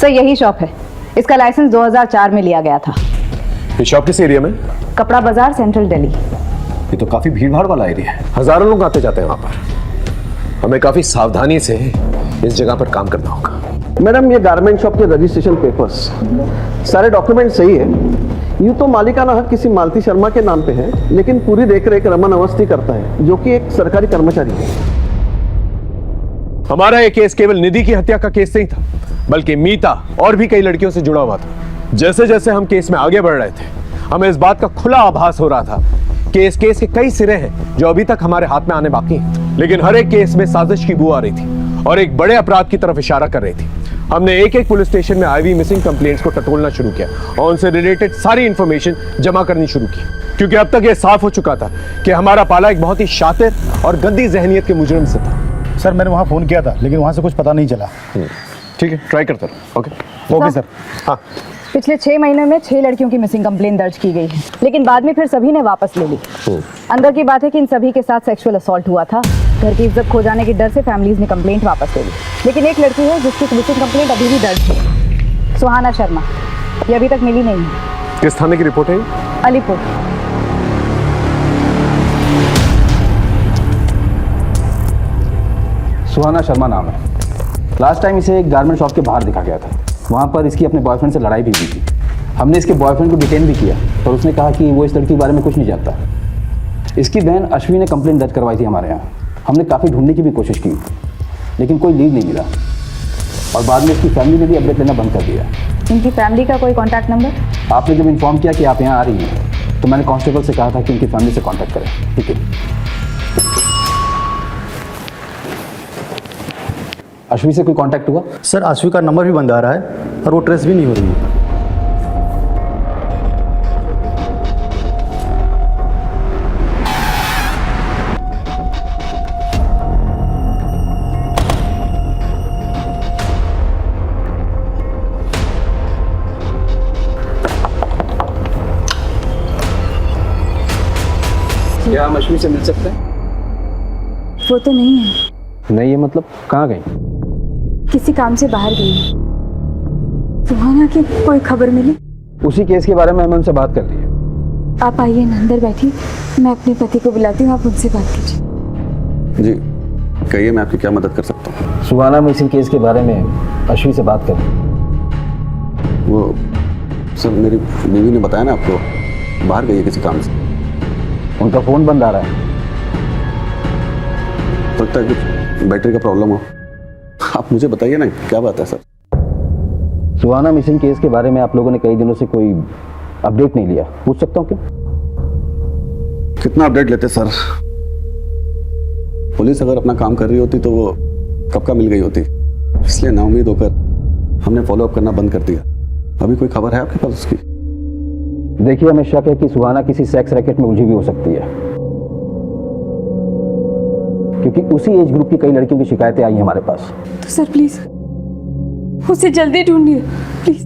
यही शॉप है, इसका लाइसेंस 2004 में लिया गया था। ये शॉप किस एरिया में? कपड़ा बाजार, सेंट्रल दिल्ली। ये तो काफी भीड़ भाड़ वाला एरिया है, हजारों लोग आते जाते हैं वहां पर। हमें काफी सावधानी से इस जगह पर काम करना होगा। मैडम ये गारमेंट शॉप के रजिस्ट्रेशन पेपर्स सारे डॉक्यूमेंट सही है। यूँ तो मालिकाना हक किसी मालती शर्मा के नाम पे है, लेकिन पूरी देखरेख रमन अवस्थी करता है, जो कि एक सरकारी कर्मचारी है। हमारा ये केस केवल निधि की हत्या का केस नहीं था, बल्कि मीता और भी कई लड़कियों से जुड़ा हुआ था। जैसे जैसे हम केस में आगे बढ़ रहे थे, हमें इस बात का खुला आभास हो रहा था कि इस केस के कई सिरे हैं जो अभी तक हमारे हाथ में आने बाकी हैं। लेकिन हर एक केस में साजिश की बू आ रही थी और एक बड़े अपराध की तरफ इशारा कर रही थी। हमने एक एक पुलिस स्टेशन में आईवी मिसिंग कंप्लेंट्स को टटोलना शुरू किया और उनसे रिलेटेड सारी इंफॉर्मेशन जमा करनी शुरू की, क्योंकि अब तक यह साफ हो चुका था कि हमारा पाला एक बहुत ही शातिर और गंदी जहनियत के मुजरिम से था। सर मैंने वहाँ फ़ोन किया था, लेकिन वहाँ से कुछ पता नहीं चला। ठीक है, ट्राई करता रहो। Okay sir. हाँ, पिछले 6 महीने में 6 लड़कियों की मिसिंग कंप्लेंट दर्ज की गई है, लेकिन बाद में फिर सभी ने वापस ले ली। अंदर की बात है कि इन सभी के साथ सेक्सुअल असॉल्ट हुआ था। घर की इज्जत खो जाने के डर से फैमिलीज ने कंप्लेंट वापस ले ली, लेकिन एक लड़की है जिसकी मिसिंग कंप्लेंट अभी भी दर्ज है, सुहाना शर्मा। ये अभी तक मिली नहीं है। किस थाने की रिपोर्ट है? अलीपुर। सुहाना शर्मा नाम है। लास्ट टाइम इसे एक गारमेंट शॉप के बाहर दिखा गया था। वहाँ पर इसकी अपने बॉयफ्रेंड से लड़ाई भी हुई थी। हमने इसके बॉयफ्रेंड को डिटेन भी किया, पर उसने कहा कि वो इस लड़की के बारे में कुछ नहीं जानता। इसकी बहन अश्विनी ने कंप्लेंट दर्ज करवाई थी हमारे यहाँ। हमने काफ़ी ढूंढने की भी कोशिश की, लेकिन कोई लीड नहीं मिला और बाद में इसकी फैमिली ने भी अपडेट लेना बंद कर दिया। इनकी फैमिली का कोई कॉन्टैक्ट नंबर? आपने जब इन्फॉर्म किया कि आप यहाँ आ रही हैं, तो मैंने कांस्टेबल से कहा था कि इनकी फैमिली से कॉन्टैक्ट करें। ठीक है। अश्वी से कोई कांटेक्ट हुआ? सर अश्वी का नंबर भी बंद आ रहा है और वो ट्रेस भी नहीं हो रही है। क्या हम अश्वी से मिल सकते हैं? वो तो नहीं है। नहीं है मतलब? कहाँ गई? किसी काम से बाहर गई। सुहाना की कोई खबर मिली? उसी केस के बारे में हमने उनसे बात कर ली है। आप आइए ना, अंदर बैठिए, मैं अपने पति को बुलाती हूँ, आप उनसे बात कीजिए। जी कहिए, मैं आपकी क्या मदद कर सकता हूँ? सुहाना मिसिंग केस के बारे में अश्वी से बात करें। वो सर मेरी बीवी ने बताया ना आपको, बाहर गई है किसी काम से। उनका फ़ोन बंद आ रहा है। लगता है कुछ बैटरी का प्रॉब्लम हो। आप मुझे बताइए ना, क्या बात है सर? सुहाना मिसिंग केस के बारे में आप लोगों ने कई दिनों से कोई अपडेट नहीं लिया, पूछ सकता हूँ क्या? कितना अपडेट लेते सर? पुलिस अगर अपना काम कर रही होती तो वो कब का मिल गई होती, इसलिए नाउम्मीद होकर हमने फॉलोअप करना बंद कर दिया। अभी कोई खबर है आपके पास उसकी? देखिए, हमें शक है कि सुहाना किसी सेक्स रैकेट में उलझी भी हो सकती है, क्योंकि उसी एज ग्रुप की कई लड़कियों की शिकायतें आई हैं हमारे पास। तो सर प्लीज उसे जल्दी ढूंढिए प्लीज।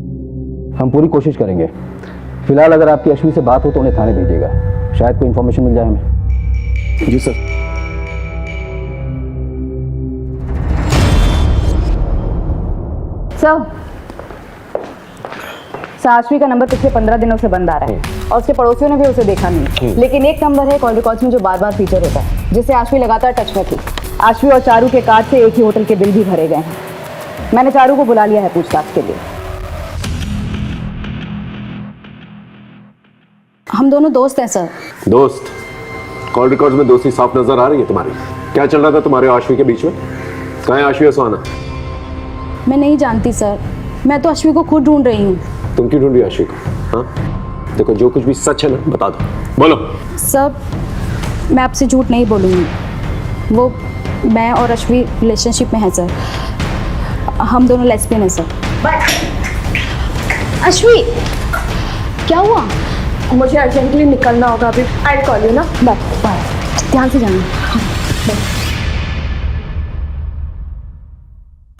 हम पूरी कोशिश करेंगे। फिलहाल अगर आपकी अश्वी से बात हो तो उन्हें थाने भेजिएगा, शायद कोई इंफॉर्मेशन मिल जाए हमें। जी सर। अश्वी का नंबर पिछले 15 दिनों से बंद आ रहा है और उसके पड़ोसियों ने भी उसे देखा नहीं, लेकिन एक नंबर है कॉल रिकॉर्ड्स में जो बार बार फीचर होता है, जिससे अश्वी लगातार टच में थी। अश्वी और चारू के कार्ड से एक ही होटल के बिल भी भरे गए हैं। मैंने चारू को बुला लिया है पूछताछ के लिए। हम दोनों दोस्त हैं सर। दोस्त? कॉल रिकॉर्ड्स में दोस्ती साफ नजर आ रही है तुम्हारी। क्या चल रहा था तुम्हारे और अश्वी के बीच में? कहाँ है अश्वी और सुहाना? मैं नहीं जानती सर, मैं तो अश्वी को खुद ढूंढ रही हूँ। तुम क्यों ढूंढ रही हो अश्वी को? हाँ देखो, जो कुछ भी सच है ना बता दो। बोलो। सर मैं आपसे झूठ नहीं बोलूँगी, वो मैं और अश्वी रिलेशनशिप में हैं सर। हम दोनों लेस्बियन हैं सर। अश्वी क्या हुआ? मुझे अर्जेंटली निकलना होगा अभी। आई कॉल यू ना। बाय बाय, ध्यान से जाना।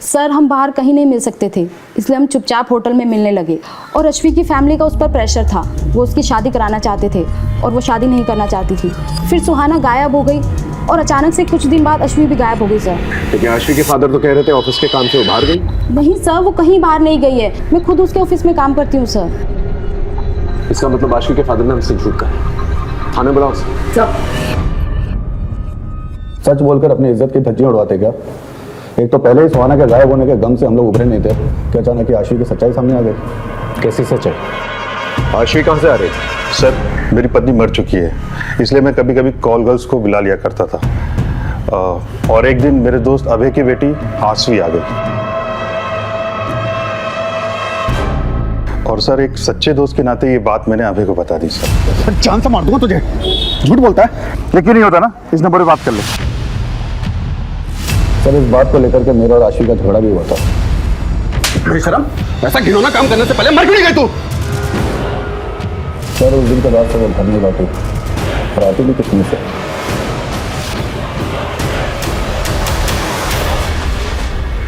सर हम बाहर कहीं नहीं मिल सकते थे, इसलिए हम चुपचाप होटल में मिलने लगे और अश्वी की फैमिली का उस पर प्रेशर था। वो उसकी शादी कराना चाहते थे और वो शादी नहीं करना चाहती थी। फिर सुहाना गायब हो गई और अचानक से कुछ दिन बाद अश्वी भी गायब हो गई सर। लेकिन अश्वी के फादर तो कह रहे थे ऑफिस के काम से वो बाहर गई। नहीं सर, वो कहीं बाहर नहीं गई है, मैं खुद उसके ऑफिस में काम करती हूँ सर। इसका मतलब अश्वी के फादर ने हमसे झूठ कहा। थाने बुलाओ सर। सच बोलकर अपनी इज्जत की धज्जियां उड़वाते क्या? एक तो पहले ही सुहाना के गायब होने के गम से हम लोग उभरे नहीं थे कि अचानक अश्वी की सच्चाई सामने आ गई। कैसी सच्चाई? अश्वी कहाँ से आ रही? सर मेरी पत्नी मर चुकी है, इसलिए मैं कभी कभी कॉल गर्ल्स को बुला लिया करता था। और एक दिन मेरे दोस्त अभय की बेटी आसवी आ गई। और सर, एक सच्चे दोस्त के नाते ये बात मैंने अभय को बता दी सर। जान से मार दूंगा तुझे, झूठ बोलता है। यकीन नहीं होता ना, इस नंबर पे बात कर ले। सर, इस बात को लेकर के मेरा और आशवी का झगड़ा भी हुआ था। बेशरम, ऐसा घिनौना काम करने से पहले मर क्यों नहीं गई तू? सर, उस दिन के बाद से वो घर नहीं लौटी और आती भी कितनी से।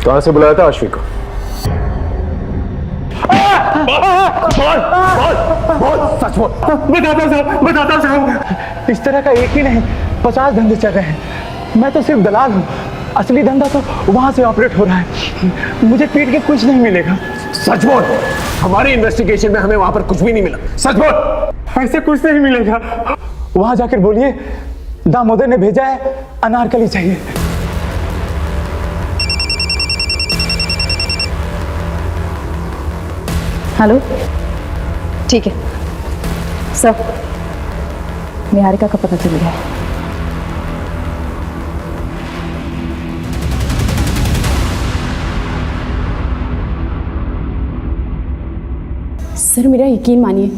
कहां से बुलाया था आशवी को? सच बोल। बताता साहब, इस तरह का एक ही नहीं 50 धंधे चल रहे हैं। मैं तो सिर्फ दलाल हूँ, असली धंधा तो वहां से ऑपरेट हो रहा है। मुझे पीट के कुछ नहीं मिलेगा। सच बोल। हमारी इन्वेस्टिगेशन में हमें वहां पर कुछ भी नहीं मिला। सच बोल। ऐसे कुछ नहीं मिलेगा। वहां जाकर बोलिए दामोदर ने भेजा है, अनारकली चाहिए। हेलो, ठीक है सर, निहारिका का पता चल गया है। सर मेरा यकीन मानिए,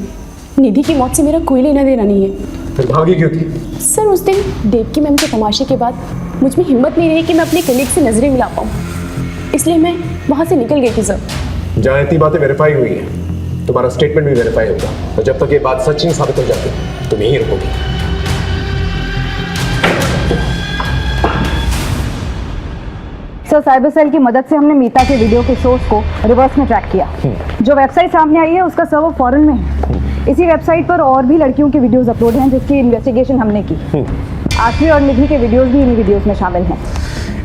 निधि की मौत से मेरा कोई लेना देना नहीं है। फिर भागी क्यों थी? सर उस दिन देवकी मैम के तमाशे के बाद मुझ में हिम्मत नहीं रही कि मैं अपने कलीग से नजरें मिला पाऊँ, इसलिए मैं वहाँ से निकल गई थी सर। जहां इतनी बातें वेरीफाई हुई हैं, तुम्हारा स्टेटमेंट भी वेरीफाई होगा, और जब तक ये बात सच नहीं साबित हो जाती तुम यहीं रुकोगी। सर, साइबर सेल की मदद से हमने मीता के वीडियो के सोर्स को रिवर्स में ट्रैक किया। जो वेबसाइट सामने आई है उसका सर्वर फॉरेन में है। इसी वेबसाइट पर और भी लड़कियों की वीडियोस अपलोड हैं जिसकी इन्वेस्टिगेशन हमने की। आशवी और निधि के वीडियोस भी इन वीडियोस में शामिल हैं।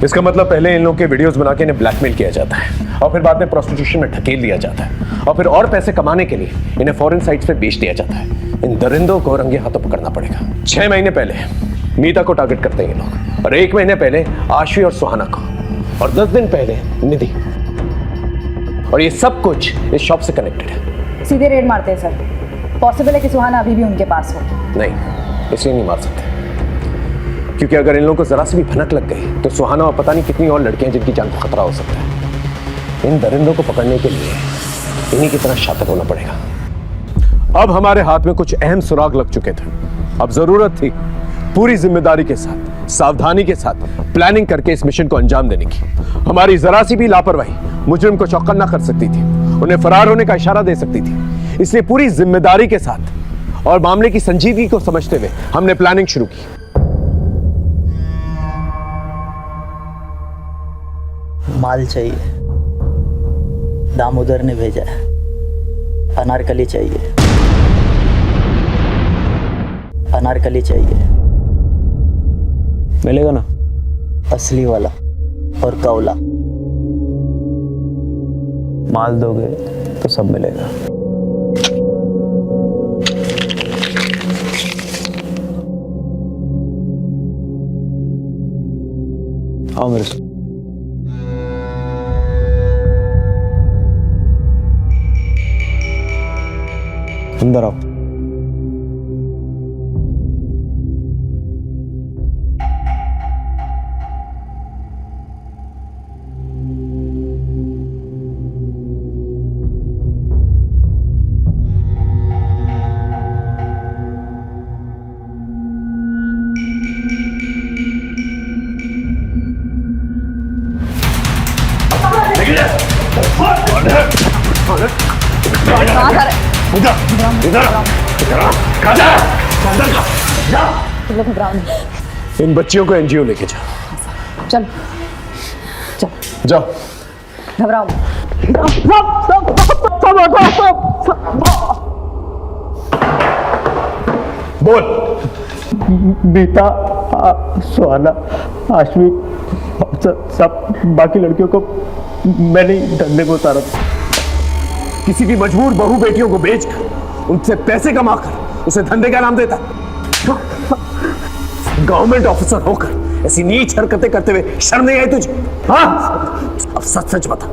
इसका मतलब पहले इन लोगों के वीडियोस बना के इन्हें ब्लैकमेल किया जाता है और फिर बाद में प्रोस्टिट्यूशन में ढकेल दिया जाता है और फिर और पैसे कमाने के लिए इन्हें फॉरेन साइट्स पे बेच दिया जाता है। इन दरिंदों को रंगे हाथों पकड़ना पड़ेगा। 6 महीने पहले मीता को टारगेट करते हैं ये लोग, और 1 महीने पहले आशवी और सुहाना को, और 10 दिन पहले निधि। और ये सब कुछ इस शॉप से कनेक्टेड है। सीधे रेड मारते हैं सर। पॉसिबल है कि सुहाना अभी भी उनके पास हो। नहीं, इसलिए नहीं मार सकते, क्योंकि अगर इन लोगों को जरा सी भी भनक लग गई तो सुहाना और पता नहीं कितनी और लड़कियां जिनकी जान को खतरा हो सकता है। इन दरिंदों को पकड़ने के लिए इन्हीं की तरह शातिर होना पड़ेगा। अब हमारे हाथ में कुछ अहम सुराग लग चुके थे। अब जरूरत थी पूरी जिम्मेदारी के साथ, सावधानी के साथ प्लानिंग करके इस मिशन को अंजाम देने की। हमारी जरा सी भी लापरवाही मुजरिम को चौकन्ना कर सकती थी, उन्हें फरार होने का इशारा दे सकती थी। इसलिए पूरी जिम्मेदारी के साथ और मामले की संजीदगी को समझते हुए हमने प्लानिंग शुरू की। माल चाहिए, दामोदर ने भेजा है। अनारकली चाहिए, अनारकली चाहिए। मिलेगा ना? असली वाला और कौला। माल दोगे तो सब मिलेगा। आओ मेरे साथ। अंदर आओ। इन बच्चियों को एनजीओ लेके जाओ। चल चल जाओ। घबराओ बोल। मीता, सुहाना, आशवी, सब बाकी लड़कियों को मैंने धंधे को उतारा। किसी की मजबूर बहू बेटियों को बेचकर उनसे पैसे कमाकर उसे धंधे का नाम देता। गवर्नमेंट ऑफिसर होकर ऐसी नीच हरकतें करते हुए शर्म नहीं आई तुझे? हाँ, अब सच सच बता,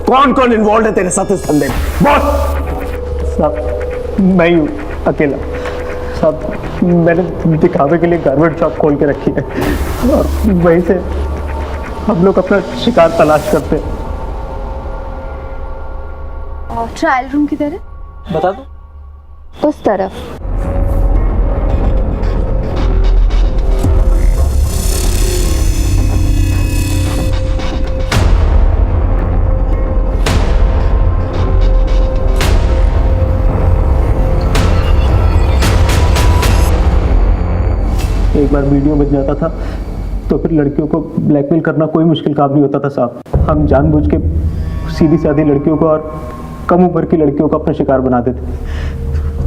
कौन कौन इन्वॉल्व है तेरे साथ इस धंधे में? बोल। सब मैं ही हूँ, अकेला। साहब मैंने दिखावे के लिए गारमेंट शॉप खोल के रखी है और वहीं से हम लोग अपना शिकार तलाश करते हैं। और ट्रायल रूम किधर है? बता दो। उस तरफ। एक बार वीडियो बच जाता था तो फिर लड़कियों को ब्लैकमेल करना कोई मुश्किल काम नहीं होता था साहब। हम जानबूझ के सीधी सादी लड़कियों को और कम उम्र की लड़कियों को अपना शिकार बना देते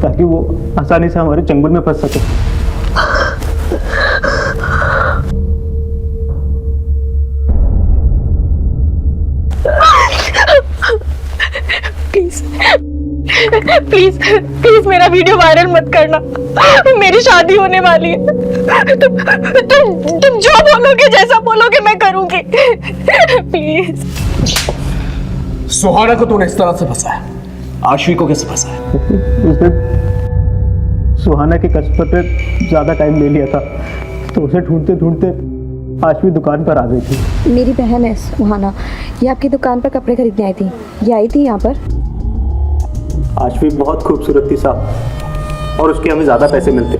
ताकि वो आसानी से हमारे चंगुल में फंस सके। प्लीज प्लीज प्लीज मेरा वीडियो वायरल मत करना, मेरी शादी होने वाली है। तुम जो बोलोगे, जैसा बोलोगे मैं करूंगी, प्लीज। सुहाना को तूने इस तरह से फंसाया, आशवी को कैसे फंसाया? उस दिन सुहाना के कस्टमर पे ज्यादा टाइम ले लिया था तो उसे ढूंढते ढूंढते आशवी दुकान पर आ गई थी। मेरी बहन है सुहाना, ये आपकी दुकान पर कपड़े खरीदने आई थी। ये आई थी यहाँ पर। आशवी बहुत खूबसूरत थी साहब और उसके हमें ज़्यादा पैसे मिलते,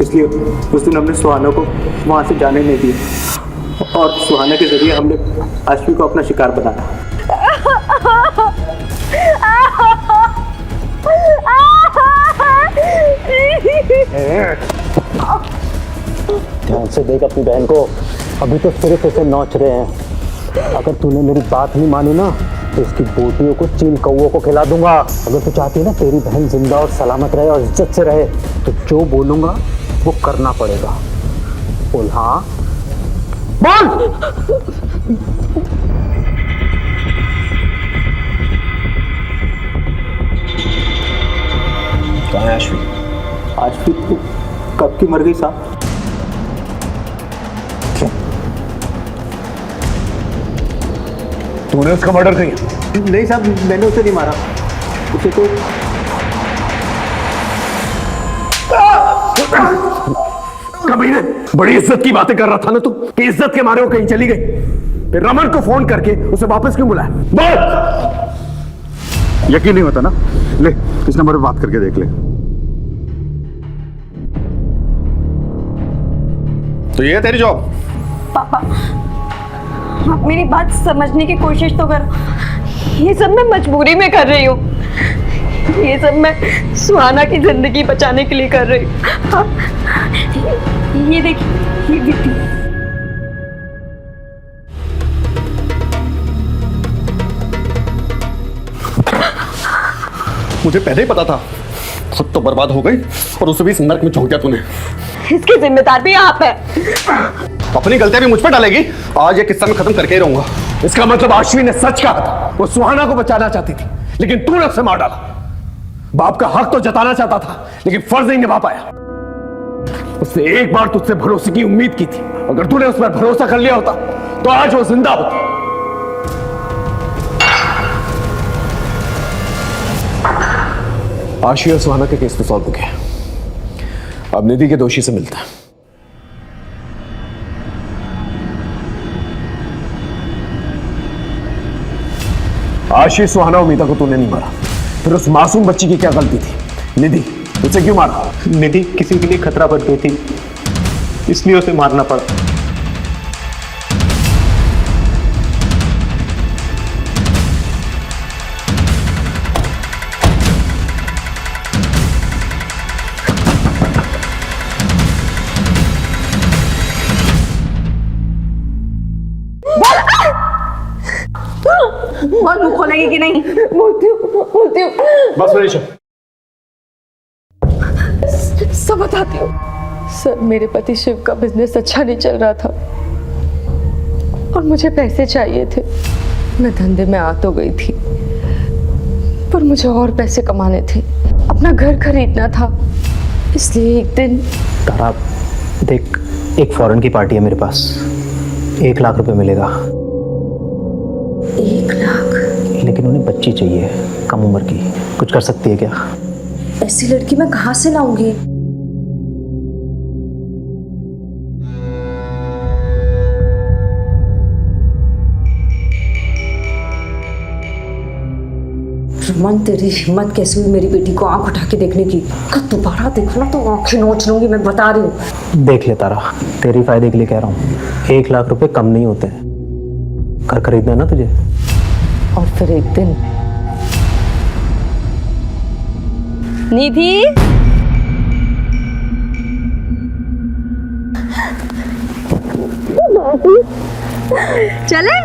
इसलिए उस दिन हमने सुहाना को वहाँ से जाने नहीं दिया और सुहाना के जरिए हमने आशवी को अपना शिकार बनाया। ध्यान से देख अपनी बहन को, अभी तो सिर्फ इसे नोच रहे हैं। अगर तूने मेरी बात नहीं मानी ना तो इसकी बोटियों को चील कौओं को खिला दूंगा। अगर तू चाहती है ना तेरी बहन जिंदा और सलामत रहे और इज्जत से रहे तो जो बोलूंगा वो करना पड़ेगा। बोल हाँ बोल। कहाँ है आशवी? आशवी तो कब की मर गई साहब। तूने उसका मर्डर किया? नहीं साहब, मैंने उसे नहीं मारा, उसे तो कमीने, बड़ी इज्जत की बातें कर रहा था ना तू कि इज्जत के मारे वो कहीं चली गई, फिर रमन को फोन करके उसे वापस क्यों बुलाया? बोल। यकीन नहीं होता ना, ले इस नंबर पे बात करके देख ले। तो ये है तेरी जॉब? पापा आप मेरी बात समझने की कोशिश तो करो। ये सब मैं मजबूरी में कर रही हूँ, ये सब मैं सुहाना की जिंदगी बचाने के लिए कर रही हूँ। ये देखिए, ये वीडियो। मुझे पहले ही पता था, खुद तो बर्बाद हो गई और उसे भी इस नर्क में झोंक दिया तूने। इसकी जिम्मेदार भी आप है। अपनी गलतियां भी मुझ पर डालेगी? आज ये किस्सा मैं खत्म करके ही रहूंगा। इसका मतलब आशवी ने सच कहा था, वो सुहाना को बचाना चाहती थी लेकिन तूने उसे मार डाला। बाप का हक तो जताना चाहता था लेकिन फर्ज नहीं निभा पाया। उसने एक बार तुझसे भरोसे की उम्मीद की थी, अगर तूने उस पर भरोसा कर लिया होता तो आज वो जिंदा होता। आशवी और सुहाना के केस तो सॉल्व हो गया, अब निधि के दोषी से मिलता है। आशीष सुहाना उम्मीदा को तूने नहीं मारा, फिर उस मासूम बच्ची की क्या गलती थी? निधि, उसे क्यों मारा? निधि किसी के लिए खतरा बन गई थी, इसलिए उसे मारना पड़ा। बहुत मुंह खोलेगी कि नहीं? बोलती हूँ। बस मनीषा, सब बताती हूँ। सर, मेरे पति शिव का बिजनेस अच्छा नहीं चल रहा था और मुझे पैसे चाहिए थे। मैं धंधे में आ तो गई थी पर मुझे और पैसे कमाने थे, अपना घर खरीदना था। इसलिए एक दिन तारा देख, एक फॉरेन की पार्टी है मेरे पास, 1 लाख रुपए मिलेगा। 1 लाख? लेकिन उन्हें बच्ची चाहिए, कम उम्र की। कुछ कर सकती है क्या? ऐसी लड़की मैं कहाँ से लाऊंगी? रमन, तेरी हिम्मत कैसे हुई मेरी बेटी को आंख उठा के देखने की? कब दोबारा देखना तो आंखें नोच लूंगी, मैं बता रही हूँ। देख ले तारा, तेरी फायदे के लिए कह रहा हूँ, 1 लाख रुपए कम नहीं होते हैं। घर खरीदना है ना तुझे? और फिर एक दिन निधि, चले?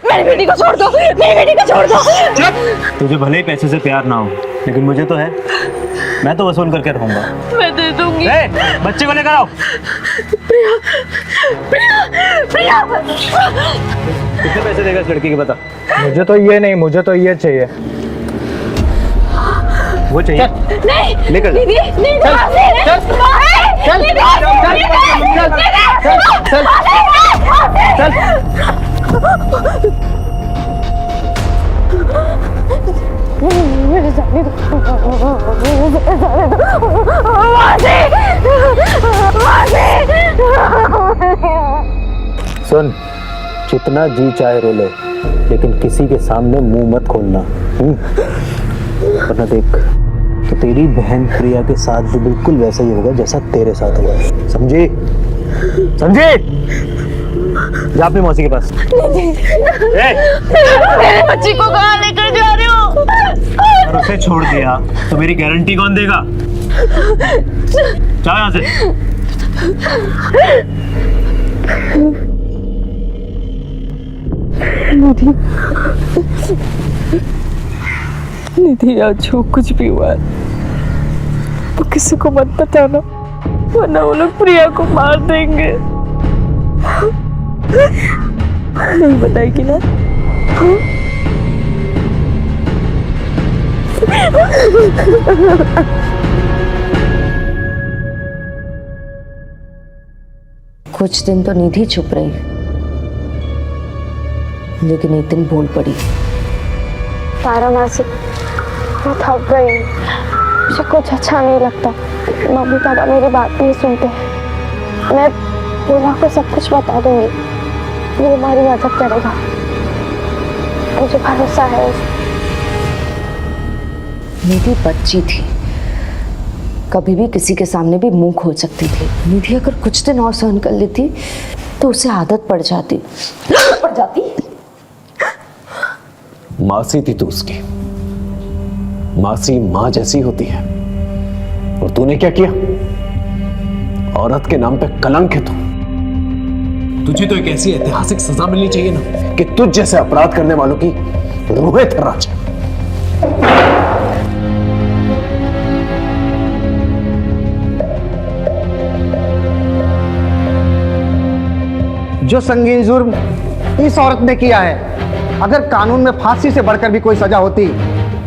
मेरी बेटी को छोड़ दो, मेरी बेटी को छोड़ दो। तुझे भले ही पैसे से प्यार ना हो, लेकिन मुझे तो है। मैं तो वसूल करके रहूंगा। मैं दे दूंगी। बच्चे को लेकर आओ। प्रिया, प्रिया, प्रिया। कितने पैसे देगा इस लड़की के बता? मुझे तो ये नहीं, मुझे तो ये चाहिए। वो चाहिए? नहीं, लेकर दीदी, नहीं, चल, चल, चल, चल, सुन, जितना जी चाहे रो ले, लेकिन किसी के सामने मुंह मत खोलना। वरना देख, तो तेरी बहन प्रिया के साथ भी बिल्कुल वैसा ही होगा जैसा तेरे साथ हुआ। समझी? समझी? जा अपनी मौसी के पास। मेरे बच्ची को कहाँ लेकर जा रहे हो? और उसे छोड़ दिया तो मेरी गारंटी कौन देगा? जाओ यहाँ से। निधि, आज जो कुछ भी हुआ है वो किसी को मत बताना, वरना वो लोग प्रिया को मार देंगे। नहीं बताएगी ना? कुछ दिन तो निधि चुप रही, लेकिन एक दिन बोल पड़ी। तारा मासी, मैं थक गई हूँ, मुझे कुछ अच्छा नहीं लगता। मम्मी पापा मेरी बात नहीं सुनते। मैं बोला को सब कुछ बता दूंगी, वो हमारी मदद करेगा, मुझे भरोसा है उस। निधि बच्ची थी, कभी भी किसी के सामने भी मुंह खोल सकती थी। निधि अगर कुछ दिन और सहन कर लेती तो उसे आदत पड़ जाती। मासी थी तू उसकी, मासी मां जैसी होती है, और तूने क्या किया? औरत के नाम पे कलंक है तू। तुझे तो एक ऐसी ऐतिहासिक सजा मिलनी चाहिए ना कि तुझ जैसे अपराध करने वालों की रूहें थर्रा जाए। जो संगीन जुर्म इस औरत ने किया है, अगर कानून में फांसी से बढ़कर भी कोई सजा होती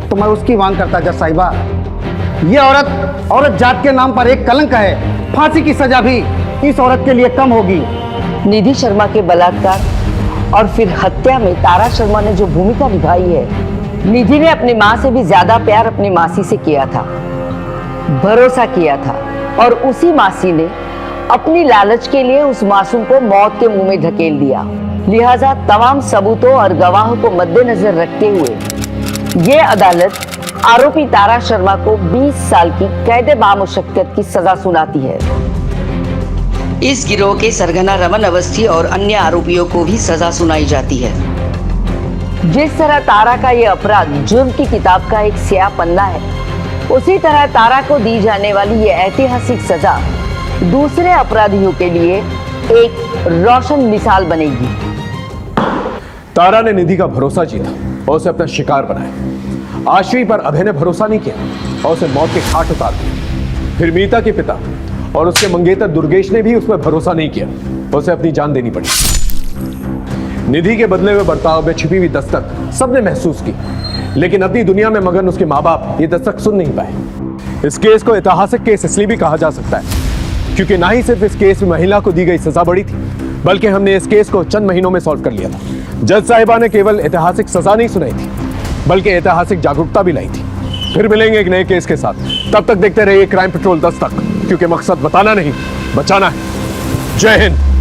तो मैं उसकी मांग करता जज साहिबा। ये औरत जात के नाम पर एक कलंक है, फांसी की सजा भी इस औरत के लिए कम होगी। निधि शर्मा के बलात्कार और फिर हत्या में तारा शर्मा ने जो भूमिका निभाई है, निधि ने अपनी माँ से भी ज्यादा प्यार अपनी मासी से किया था, भरोसा किया था, और उसी मासी ने अपनी लालच के लिए उस मासूम को मौत के मुंह में धकेल दिया। लिहाजा तमाम सबूतों और गवाहों को मद्देनजर रखते हुए ये अदालत आरोपी तारा शर्मा को 20 साल की कैद बामुशक्कत की सजा सुनाती है। इस गिरोह के सरगना रमन अवस्थी और अन्य आरोपियों को भी सजा सुनाई जाती है। जिस तरह तारा का ये अपराध जुर्म की किताब का एक स्याह पन्ना है, उसी तरह तारा को दी जाने वाली ये ऐतिहासिक सजा दूसरे अपराधियों के लिए एक रोशन मिसाल बनेगी। तारा ने निधि का भरोसा जीता और उसे अपना शिकार बनाया। आश्वी पर अभय ने भरोसा नहीं किया और उसे मौत के घाट उतार दिया। फिर मीता के पिता और उसके मंगेतर दुर्गेश ने भी उस पर भरोसा नहीं किया, उसे अपनी जान देनी पड़ी। निधि के बदले हुए बर्ताव में छिपी हुई दस्तक सबने महसूस की, लेकिन अपनी दुनिया में मगन उसके माँ बाप ये दस्तक सुन नहीं पाए। इस केस को ऐतिहासिक केस इसलिए भी कहा जा सकता है क्योंकि ना ही सिर्फ इस केस में महिला को दी गई सजा बड़ी थी, बल्कि हमने इस केस को चंद महीनों में सॉल्व कर लिया था। जज साहिबा ने केवल ऐतिहासिक सजा नहीं सुनाई थी, बल्कि ऐतिहासिक जागरूकता भी लाई थी। फिर मिलेंगे एक नए केस के साथ, तब तक देखते रहिए क्राइम पेट्रोल दस्तक, क्योंकि मकसद बताना नहीं, बचाना है। जय हिंद।